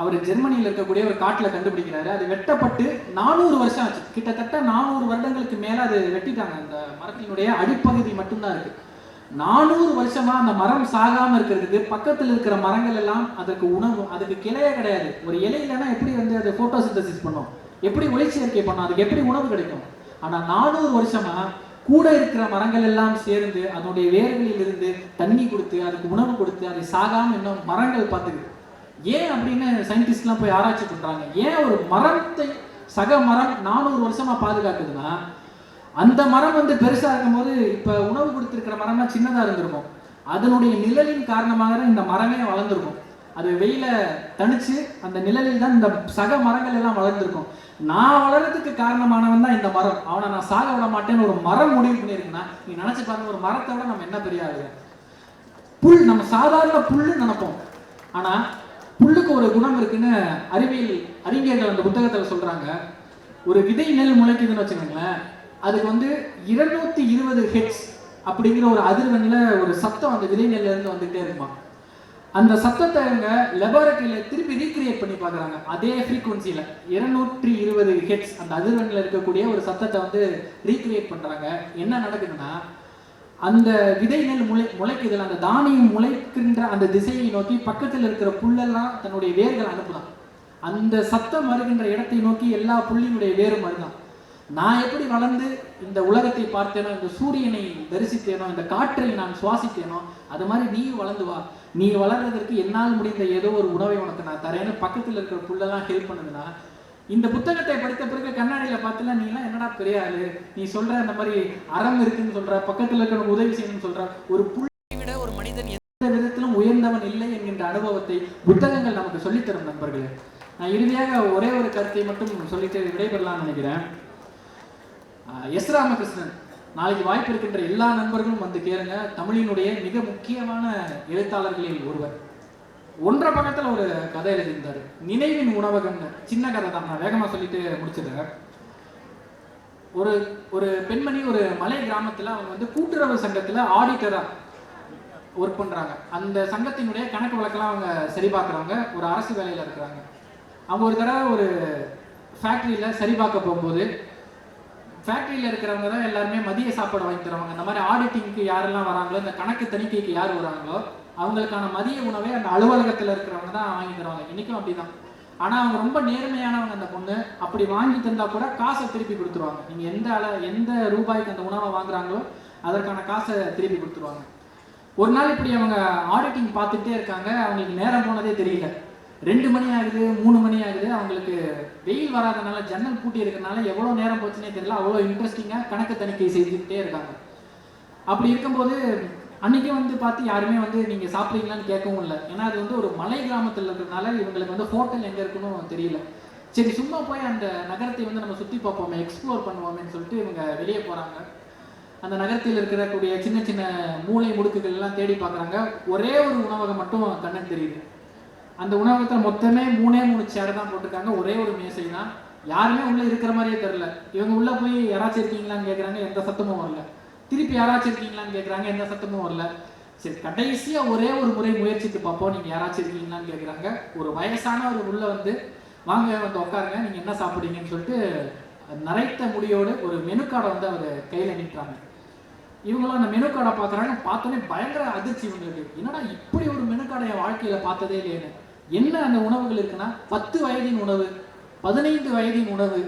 அவர் ஜெர்மனியில் இருக்கக்கூடிய ஒரு காட்டில் கண்டுபிடிக்கிறாரு. அது வெட்டப்பட்டு 400 வருஷம் ஆச்சு. கிட்டத்தட்ட 400 வருடங்களுக்கு மேல அது வெட்டிட்டாங்க. அந்த மரத்தினுடைய அடிப்பகுதி மட்டும்தான் இருக்கு. 400 வருஷமா அந்த மரம் சாகாம இருக்கிறதுக்கு பக்கத்தில் இருக்கிற மரங்கள் எல்லாம் அதற்கு உணவு, அதுக்கு கிளையே கிடையாது. ஒரு இலை இல்லைன்னா எப்படி வந்து அது போட்டோசிந்தசிஸ் பண்ணும், எப்படி ஒளிச்சேர்க்கை பண்ணும், அதுக்கு எப்படி உணவு கிடைக்கும்? ஆனா 400 வருஷமா கூட இருக்கிற மரங்கள் எல்லாம் சேர்ந்து அதனுடைய வேர்களில் இருந்து தண்ணி கொடுத்து அதுக்கு உணவு கொடுத்து அதை சாகாம இன்னும் மரங்கள் பார்த்துக்குது. ஏன் அப்படின்னு சயின்டிஸ்ட்லாம் போய் ஆராய்ச்சி பண்றாங்க. ஏன் ஒரு மரத்தை சக மரம் 400 வருஷமா பாதுகாக்குதுன்னா, அந்த மரம் வந்து பெருசா இருக்கும் போது இப்ப உணவு கொடுத்திருக்கிற மரம்னா சின்னதா இருந்திருக்கும். அதனுடைய நிழலின் காரணமாக தான் இந்த மரமே வளர்ந்துருக்கும். அது வெயில தணிச்சு அந்த நிழலில் தான் இந்த சக மரங்கள் எல்லாம் வளர்ந்துருக்கும். நான் வளர்றதுக்கு காரணமானவன் தான் இந்த மரம். அவனை நான் சாக விட மாட்டேன்னு ஒரு மரம் முடிவு பண்ணியிருக்குன்னா, நீ நினைச்சு பாருங்க, ஒரு மரத்தை விட நம்ம என்ன பெரிய ஆளு. புல், நம்ம சாதாரண புல்லு நினைப்போம். ஆனா புல்லுக்கு ஒரு குணம் இருக்குன்னு அறிஞர்கள் அந்த புத்தகத்துல சொல்றாங்க. ஒரு விதை நெல் முளைக்குதுன்னு வச்சுக்கோங்களேன், அதுக்கு வந்து 220 ஹெர்ட்ஸ் அப்படிங்கிற ஒரு அதிர்வெண்ல ஒரு சத்தம் அந்த விதை நெல்ல இருந்து வந்துகிட்டே இருக்குமா. அந்த சத்தத்தை அவங்க லெபார்டரியில திருப்பி ரீக்ரியேட் பண்ணி பார்க்குறாங்க. அதே ஃப்ரீக்வன்சியில் 220 ஹெர்ட்ஸ் அந்த அதிர்வெண்ணில் இருக்கக்கூடிய ஒரு சத்தத்தை வந்து ரீக்ரியேட் பண்ணுறாங்க. என்ன நடக்குதுன்னா, அந்த விதை நெல் முளைக்குதில் அந்த தானியம் முளைக்கின்ற அந்த திசையை நோக்கி பக்கத்தில் இருக்கிற புல்லெல்லாம் தன்னுடைய வேர்கள் அனுப்புதான். அந்த சத்தம் வருகின்ற இடத்தை நோக்கி எல்லா புள்ளியினுடைய வேரும் வருதான். நான் எப்படி வளர்ந்து இந்த உலகத்தை பார்த்தேனோ, இந்த சூரியனை தரிசித்தேனோ, இந்த காற்றை நான் சுவாசித்தேனோ, அது மாதிரி நீயும் வளர்ந்து வா. நீ வளர்றதற்கு என்னால் முடிந்த ஏதோ ஒரு உணவை உனக்கு நான் தரேன்னு பக்கத்தில் இருக்கிற புல்லெல்லாம் ஹெல்ப் பண்ணுதுன்னா, இந்த புத்தகத்தை படித்த பிறகு கண்ணாடியில பார்த்துல நீ எல்லாம் என்னடா பெரிய ஆளு, நீ சொல்ற அந்த மாதிரி அறம் இருக்குன்னு சொல்ற, பக்கத்தில் இருக்கிற உதவி செய்யணும்னு சொல்ற, ஒரு புள்ளை விட ஒரு மனிதன் எந்த விதத்திலும் உயர்ந்தவன் இல்லை என்கின்ற அனுபவத்தை புத்தகங்கள் நமக்கு சொல்லித்தரும் நண்பர்களே. நான் இறுதியாக ஒரே ஒரு கருத்தை மட்டும் சொல்லிட்டு விடைபெறலாம்னு நினைக்கிறேன். எஸ் ராமகிருஷ்ணன், நாளைக்கு வாய்ப்பு இருக்கின்ற எல்லா நண்பர்களும் வந்து கேளுங்க. தமிழினுடைய மிக முக்கியமான எழுத்தாளர்களில் ஒருவர். 1.5 பக்கத்துல ஒரு கதை எழுதியிருந்தாரு, நினைவின் உணவகம்னு. சின்ன கதை தான், நான் வேகமா சொல்லிட்டு முடிச்சிடுறேன். ஒரு பெண்மணி ஒரு மலை கிராமத்துல அவங்க வந்து கூட்டுறவு சங்கத்துல ஆடிட்டரா ஒர்க் பண்றாங்க. அந்த சங்கத்தினுடைய கணக்கு வழக்கெல்லாம் அவங்க சரி பார்க்குறாங்க. ஒரு அரசு வேலையில இருக்கிறாங்க. அவங்க ஒரு தடவை ஒரு ஃபேக்டரியில சரி பார்க்க போகும்போது, ஃபேக்டரியில் இருக்கிறவங்க தான் எல்லாருமே மதிய சாப்பாடு வாங்கி தருவாங்க. இந்த மாதிரி ஆடிட்டிங்க்கு யாரெல்லாம் வராங்களோ, இந்த கணக்கு தணிக்கைக்கு யார் வராங்களோ, அவங்களுக்கான மதிய உணவை அந்த அலுவலகத்தில் இருக்கிறவங்க தான் வாங்கி தருவாங்க. இன்னைக்கும் அப்படிதான். ஆனால் அவங்க ரொம்ப நேர்மையானவங்க. அந்த பொண்ணு அப்படி வாங்கி தந்தா கூட காசை திருப்பி கொடுத்துருவாங்க. நீங்கள் எந்த ரூபாய்க்கு அந்த உணவை வாங்குறாங்களோ அதற்கான காசை திருப்பி கொடுத்துருவாங்க. ஒரு நாள் இப்படி அவங்க ஆடிட்டிங் பார்த்துட்டே இருக்காங்க. அவங்களுக்கு நேரம் போனதே தெரியல. 2 மணி ஆகுது, 3 மணி ஆகுது. அவங்களுக்கு வெயில் வராதனால, ஜன்னல் பூட்டி இருக்கிறதுனால எவ்வளோ நேரம் போச்சுன்னே தெரியல. அவ்வளோ இன்ட்ரெஸ்டிங்காக கணக்கு தணிக்கை செஞ்சுக்கிட்டே இருக்காங்க. அப்படி இருக்கும்போது அன்றைக்கி வந்து பார்த்து யாருமே வந்து நீங்கள் சாப்பிட்றீங்களான்னு கேட்கவும் இல்லை. ஏன்னா அது வந்து ஒரு மலை கிராமத்தில் இருக்கிறதுனால இவங்களுக்கு வந்து ஹோட்டல் எங்கே இருக்குன்னு தெரியல. சரி சும்மா போய் அந்த நகரத்தை வந்து நம்ம சுற்றி பார்ப்போமே, எக்ஸ்ப்ளோர் பண்ணுவோமேன்னு சொல்லிட்டு இவங்க வெளியே போகிறாங்க. அந்த நகரத்தில் இருக்கக்கூடிய சின்ன சின்ன மூளை முடுக்குகள் எல்லாம் தேடி பார்க்குறாங்க. ஒரே ஒரு உணவகம் மட்டும் கண்ணுக்கு தெரியுது. அந்த உணவகத்தில் மொத்தமே 3 சேர் தான் போட்டிருக்காங்க, ஒரே ஒரு மேசை தான். யாருமே உள்ளே இருக்கிற மாதிரியே தெரில. இவங்க உள்ளே போய் யாராச்சும் இருக்கீங்களான்னு கேட்குறாங்க, எந்த சத்தமும் வரல. திருப்பி யாராச்சும் இருக்கீங்களான்னு கேட்குறாங்க, எந்த சத்தமும் வரல. சரி கடைசியாக ஒரே ஒரு முறை முயற்சித்து பார்ப்போம், நீங்கள் யாராச்சும் இருக்கீங்களான்னு கேட்குறாங்க. ஒரு வயசான ஒரு உள்ள வந்து, வாங்க வந்து உட்காருங்க, நீங்கள் என்ன சாப்பிட்றீங்கன்னு சொல்லிட்டு நரைத்த முடியோடு ஒரு மெனு கார்டை வந்து அவர் கையில் நீட்டுறாங்க. இவங்களும் அந்த மெனு கார்டை பார்க்குறாங்க. பார்த்தோன்னே பயங்கர அதிர்ச்சி இவங்களுக்கு. என்னடா இப்படி ஒரு மெனு கார்டை என் வாழ்க்கையில் பார்த்ததே இல்லையேன்னு. என்ன அந்த உணவுகள் இருக்குன்னா, 10 வயதின் உணவு, 15 வயதின் உணவு,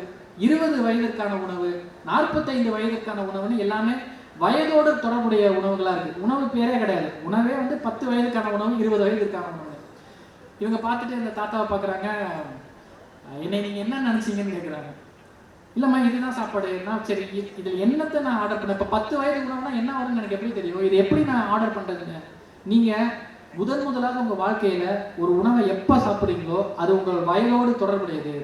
20 வயதிற்கான உணவு, 45 வயதிற்கான உணவுன்னு எல்லாமே வயதோடு தொடர்புடைய உணவுகளாக இருக்குது. உணவு பேரே கிடையாது. உணவே வந்து 10 வயதுக்கான உணவு, 20 வயதுக்கான உணவு. இவங்க பார்த்துட்டு இந்த தாத்தாவை பார்க்குறாங்க. என்னை நீங்கள் என்ன நினச்சிங்கன்னு கேட்குறாங்க. இல்லைம்மா இதுதான் சாப்பாடுனா, சரி இதில் என்னத்தை நான் ஆர்டர் பண்ணேன். இப்போ 10 வயது உணவுனா என்ன வரும்னு எனக்கு எப்படி தெரியும்? இது எப்படி நான் ஆர்டர் பண்ணுறதுன்னு. நீங்கள் முதலாக உங்கள் வாழ்க்கையில் ஒரு உணவை எப்போ சாப்பிட்றீங்களோ அது உங்கள் வயதோடு தொடர்புடையது.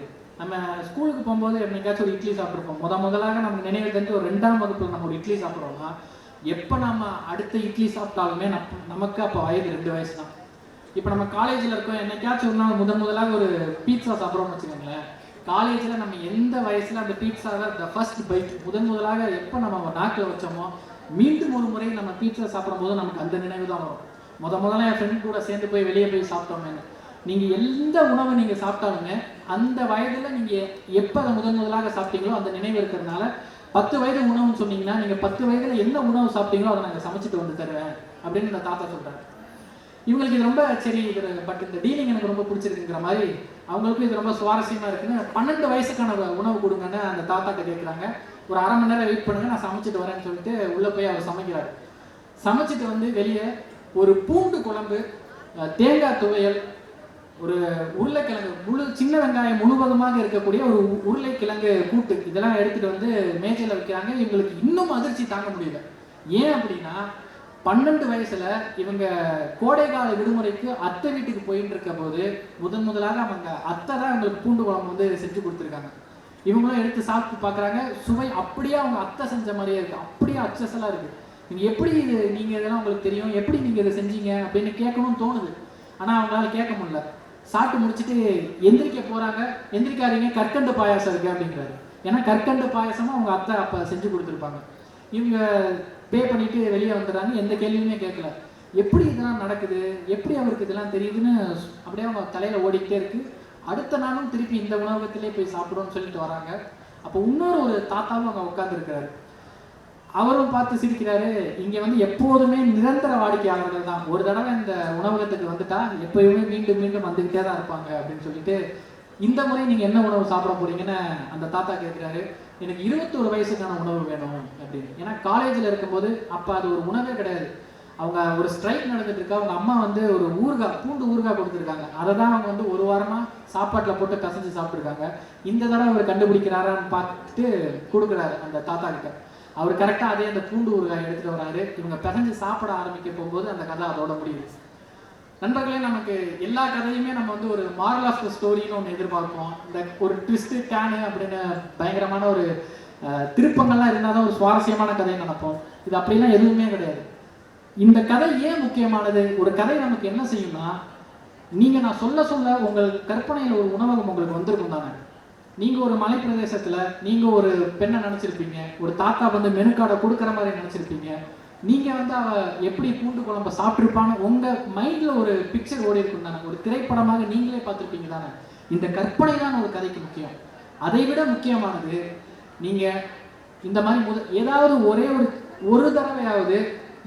நம்ம ஸ்கூலுக்கு போகும்போது என்னைக்காச்சும் ஒரு இட்லி சாப்பிட்ருப்போம். முதலாக நமக்கு நினைவு தெரிஞ்சு ஒரு 2ஆம் வகுப்பில் நம்ம ஒரு இட்லி சாப்பிட்றோம்னா, எப்போ நம்ம அடுத்த இட்லி சாப்பிட்டாலுமே நமக்கு அப்போ வயது 2 வயசு தான். இப்போ நம்ம காலேஜில் இருக்கோம், என்னைக்காச்சும் ஒரு நாள் முதலாக ஒரு பீட்சா சாப்பிட்றோம்னு வச்சுக்கோங்களேன். காலேஜில் நம்ம எந்த வயசில் அந்த பீட்சாவை ஃபர்ஸ்ட் பைட் முதலாக எப்போ நம்ம நாக்கில் வச்சோமோ, மீண்டும் ஒரு முறை நம்ம பீட்சா சாப்பிடும்போது நமக்கு அந்த நினைவு தான் வரும். முதல்ல என் ஃப்ரெண்ட் கூட சேர்ந்து போய் வெளியே போய் சாப்பிட்டோமே. நீங்கள் எந்த உணவை நீங்கள் சாப்பிட்டாலுமே அந்த வயதில் நீங்கள் எப்போ அதை முதலாக சாப்பிட்டீங்களோ அந்த நினைவு இருக்கிறதுனால 10 வயது உணவுன்னு சொன்னீங்கன்னா, நீங்கள் 10 வயதில் என்ன உணவு சாப்பிட்டீங்களோ அதை நாங்கள் சமைச்சிட்டு வந்து தருவேன் அப்படின்னு இந்த தாத்தா சொல்கிறாங்க. இவங்களுக்கு இது ரொம்ப சரி, இது பட் இந்த டீலிங் எனக்கு ரொம்ப பிடிச்சிருக்குங்கிற மாதிரி அவங்களுக்கும் இது ரொம்ப சுவாரஸ்யமாக இருக்குன்னு 12 வயசுக்கான உணவு கொடுங்கன்னு அந்த தாத்தாட்ட கேட்குறாங்க. ஒரு அரை மணி நேரம் வெயிட் பண்ணுங்க, நான் சமைச்சிட்டு வரேன்னு சொல்லிட்டு உள்ளே போய் அவர் சமைக்கிறார். சமைச்சிட்டு வந்து வெளியே ஒரு பூண்டு குழம்பு, தேங்காய் துவையல், ஒரு உருளைக்கிழங்கு சின்ன வெங்காயம் முழுவதுமாக இருக்கக்கூடிய ஒரு உருளைக்கிழங்கு கூட்டு, இதெல்லாம் எடுத்துகிட்டு வந்து மேஜையில் வைக்கிறாங்க. இவங்களுக்கு இன்னும் அதிர்ச்சி தாங்க முடியல. ஏன் அப்படின்னா 12 வயசுல இவங்க கோடைக்கால விடுமுறைக்கு அத்தை வீட்டுக்கு போயிட்டு இருக்க போது முதலாக அவங்க அத்தை தான் இவங்களுக்கு பூண்டு குழம்பு வந்து செஞ்சு கொடுத்துருக்காங்க. இவங்களும் எடுத்து சாப்பிட்டு பார்க்குறாங்க. சுவை அப்படியே அவங்க அத்தை செஞ்ச மாதிரியே இருக்குது. அப்படியே அச்சசலாக இருக்குது. நீங்கள் எப்படி இது, நீங்கள் இதெல்லாம் உங்களுக்கு தெரியும், எப்படி நீங்கள் இதை செஞ்சீங்க அப்படின்னு கேட்கணும்னு தோணுது. ஆனால் அவங்களால கேட்க முடியல. சாப்பிட்டு முடிச்சுட்டு எந்திரிக்க போகிறாங்க. எந்திரிக்காதீங்க, கற்கண்டு பாயாசம் இருக்குது அப்படிங்கிறாரு. ஏன்னா கற்கண்டு பாயாசமும் அவங்க அத்தை அப்போ செஞ்சு கொடுத்துருப்பாங்க. இவங்க பே பண்ணிட்டு வெளியே வந்துடுறாங்க. எந்த கேள்வியுமே கேட்கல. எப்படி இதெல்லாம் நடக்குது, எப்படி அவருக்கு இதெல்லாம் தெரியுதுன்னு அப்படியே அவங்க தலையில் ஓடிக்கிட்டே இருக்கு. அடுத்த நாளும் திருப்பி இந்த உணவகத்திலே போய் சாப்பிடுவோம்னு சொல்லிட்டு வராங்க. அப்போ இன்னொரு ஒரு தாத்தாவும் அங்கே உட்காந்துருக்கிறாரு. அவரும் பார்த்து சிரிக்கிறாரு. இங்கே வந்து எப்போதுமே நிரந்தர வாடிக்கையாளர்கள் தான். ஒரு தடவை இந்த உணவகத்துக்கு வந்துட்டா எப்பயுமே மீண்டும் மீண்டும் வந்துக்கிட்டே தான் இருப்பாங்க அப்படின்னு சொல்லிட்டு, இந்த முறை நீங்கள் என்ன உணவு சாப்பிட போறீங்கன்னு அந்த தாத்தா கேட்குறாரு. எனக்கு 21 வயசுக்கான உணவு வேணும் அப்படின்னு. ஏன்னா காலேஜில் இருக்கும்போது அப்போ அது ஒரு உணவே கிடையாது. அவங்க ஒரு ஸ்ட்ரைக் நடந்துட்டு இருக்கா. அவங்க அம்மா வந்து ஒரு பூண்டு ஊறுகாய் கொடுத்துருக்காங்க. அதை தான் அவங்க வந்து ஒரு வாரமாக சாப்பாட்டில் போட்டு கசைஞ்சு சாப்பிட்ருக்காங்க. இந்த தடவை அவர் கண்டுபிடிக்கிறாரான்னு பார்த்துட்டு கொடுக்குறாரு அந்த தாத்தா கிட்ட. அவர் கரெக்டாக அதே அந்த பூண்டு ஊறுகாய் எடுத்துகிட்டு வராரு. இவங்க பிசைஞ்சு சாப்பிட ஆரம்பிக்க போகும்போது அந்த கதை அதோட முடியுது. நண்பர்களே, நமக்கு எல்லா கதையுமே நம்ம வந்து ஒரு மாரல் ஆஃப் த ஸ்டோரின்னு ஒன்று எதிர்பார்ப்போம். இந்த ஒரு ட்விஸ்ட்டு டேனு அப்படின்னு பயங்கரமான ஒரு திருப்பங்கள்லாம் இருந்தால் தான் ஒரு சுவாரஸ்யமான கதையை நினைப்போம். இது அப்படிலாம் எதுவுமே கிடையாது. இந்த கதை ஏன் முக்கியமானது? ஒரு கதை நமக்கு என்ன செய்யும்னா, நீங்கள் நான் சொல்ல உங்கள் கற்பனையில் ஒரு உணவகம் உங்களுக்கு வந்திருக்கும் தானே. நீங்கள் ஒரு மலை பிரதேசத்தில் நீங்கள் ஒரு பெண்ணை நினச்சிருப்பீங்க. ஒரு தாத்தா வந்து மெனு கார்டை கொடுக்குற மாதிரி நினச்சிருப்பீங்க. நீங்கள் வந்து அவள் எப்படி பூண்டு குழம்பை சாப்பிட்ருப்பான்னு உங்கள் மைண்டில் ஒரு பிக்சர் ஓடி இருக்கும் தானே. ஒரு திரைப்படமாக நீங்களே பார்த்துருப்பீங்க தானே. இந்த கற்பனை தான் ஒரு கதைக்கு முக்கியம். அதை விட முக்கியமானது, நீங்கள் இந்த மாதிரி ஏதாவது ஒரு தடவையாவது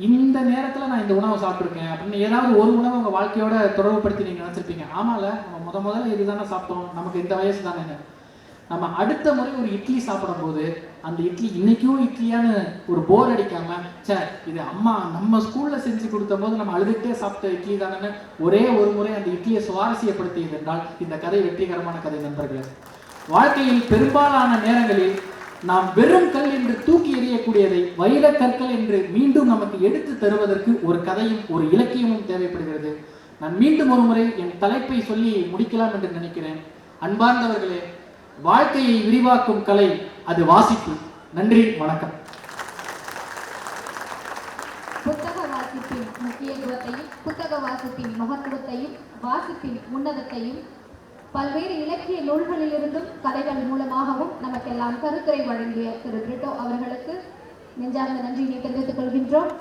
இந்த நேரத்தில் நான் இந்த உணவை சாப்பிட்ருக்கேன் அப்படின்னு ஏதாவது ஒரு உணவை உங்கள் வாழ்க்கையோட தொடர்புபடுத்தி நீங்கள் நினச்சிருப்பீங்க. ஆமாம்ல, நம்ம முதல்ல இது தானே சாப்பிட்டோம், நமக்கு இந்த வயசு தானே. நம்ம அடுத்த முறை ஒரு இட்லி சாப்பிடும்போது அந்த இட்லி இன்னைக்கும் இட்லியான்னு ஒரு போர் அடிக்காம, சார் இது அம்மா நம்ம ஸ்கூல்ல செஞ்சு கொடுத்த போது நம்ம அழுதுகிட்டே சாப்பிட்ட இட்லி தானே ஒரே ஒரு முறை அந்த இட்லியை சுவாரஸ்யப்படுத்தியது என்றால் இந்த கதை வெற்றிகரமான கதை. நண்பர்களே, வாழ்க்கையில் பெரும்பாலான நேரங்களில் நாம் வெறும் கல் என்று தூக்கி எறியக்கூடியதை வைர கற்கள் என்று மீண்டும் நமக்கு எடுத்து தருவதற்கு ஒரு கதையும் ஒரு இலக்கியமும் தேவைப்படுகிறது. நான் மீண்டும் ஒரு முறை என் தலைப்பை சொல்லி முடிக்கலாம் என்று நினைக்கிறேன். அன்பார்ந்தவர்களே, வாழ்க்கையை விரிவாக்கும் கலை அது வாசிப்பு. நன்றி, வணக்கம். புத்தக வாசிப்பின் முக்கியத்துவத்தையும், புத்தக வாசிப்பின் மகத்துவத்தையும், வாசிப்பின் உன்னதத்தையும் பல்வேறு இலக்கிய நூல்களிலிருந்தும் கதைகள் மூலமாகவும் நமக்கெல்லாம் கருத்துரை வழங்கிய திரு பிரிட்டோ அவர்களுக்கு நெஞ்சார்ந்த நன்றியை தெரிவித்துக் கொள்கின்றோம்.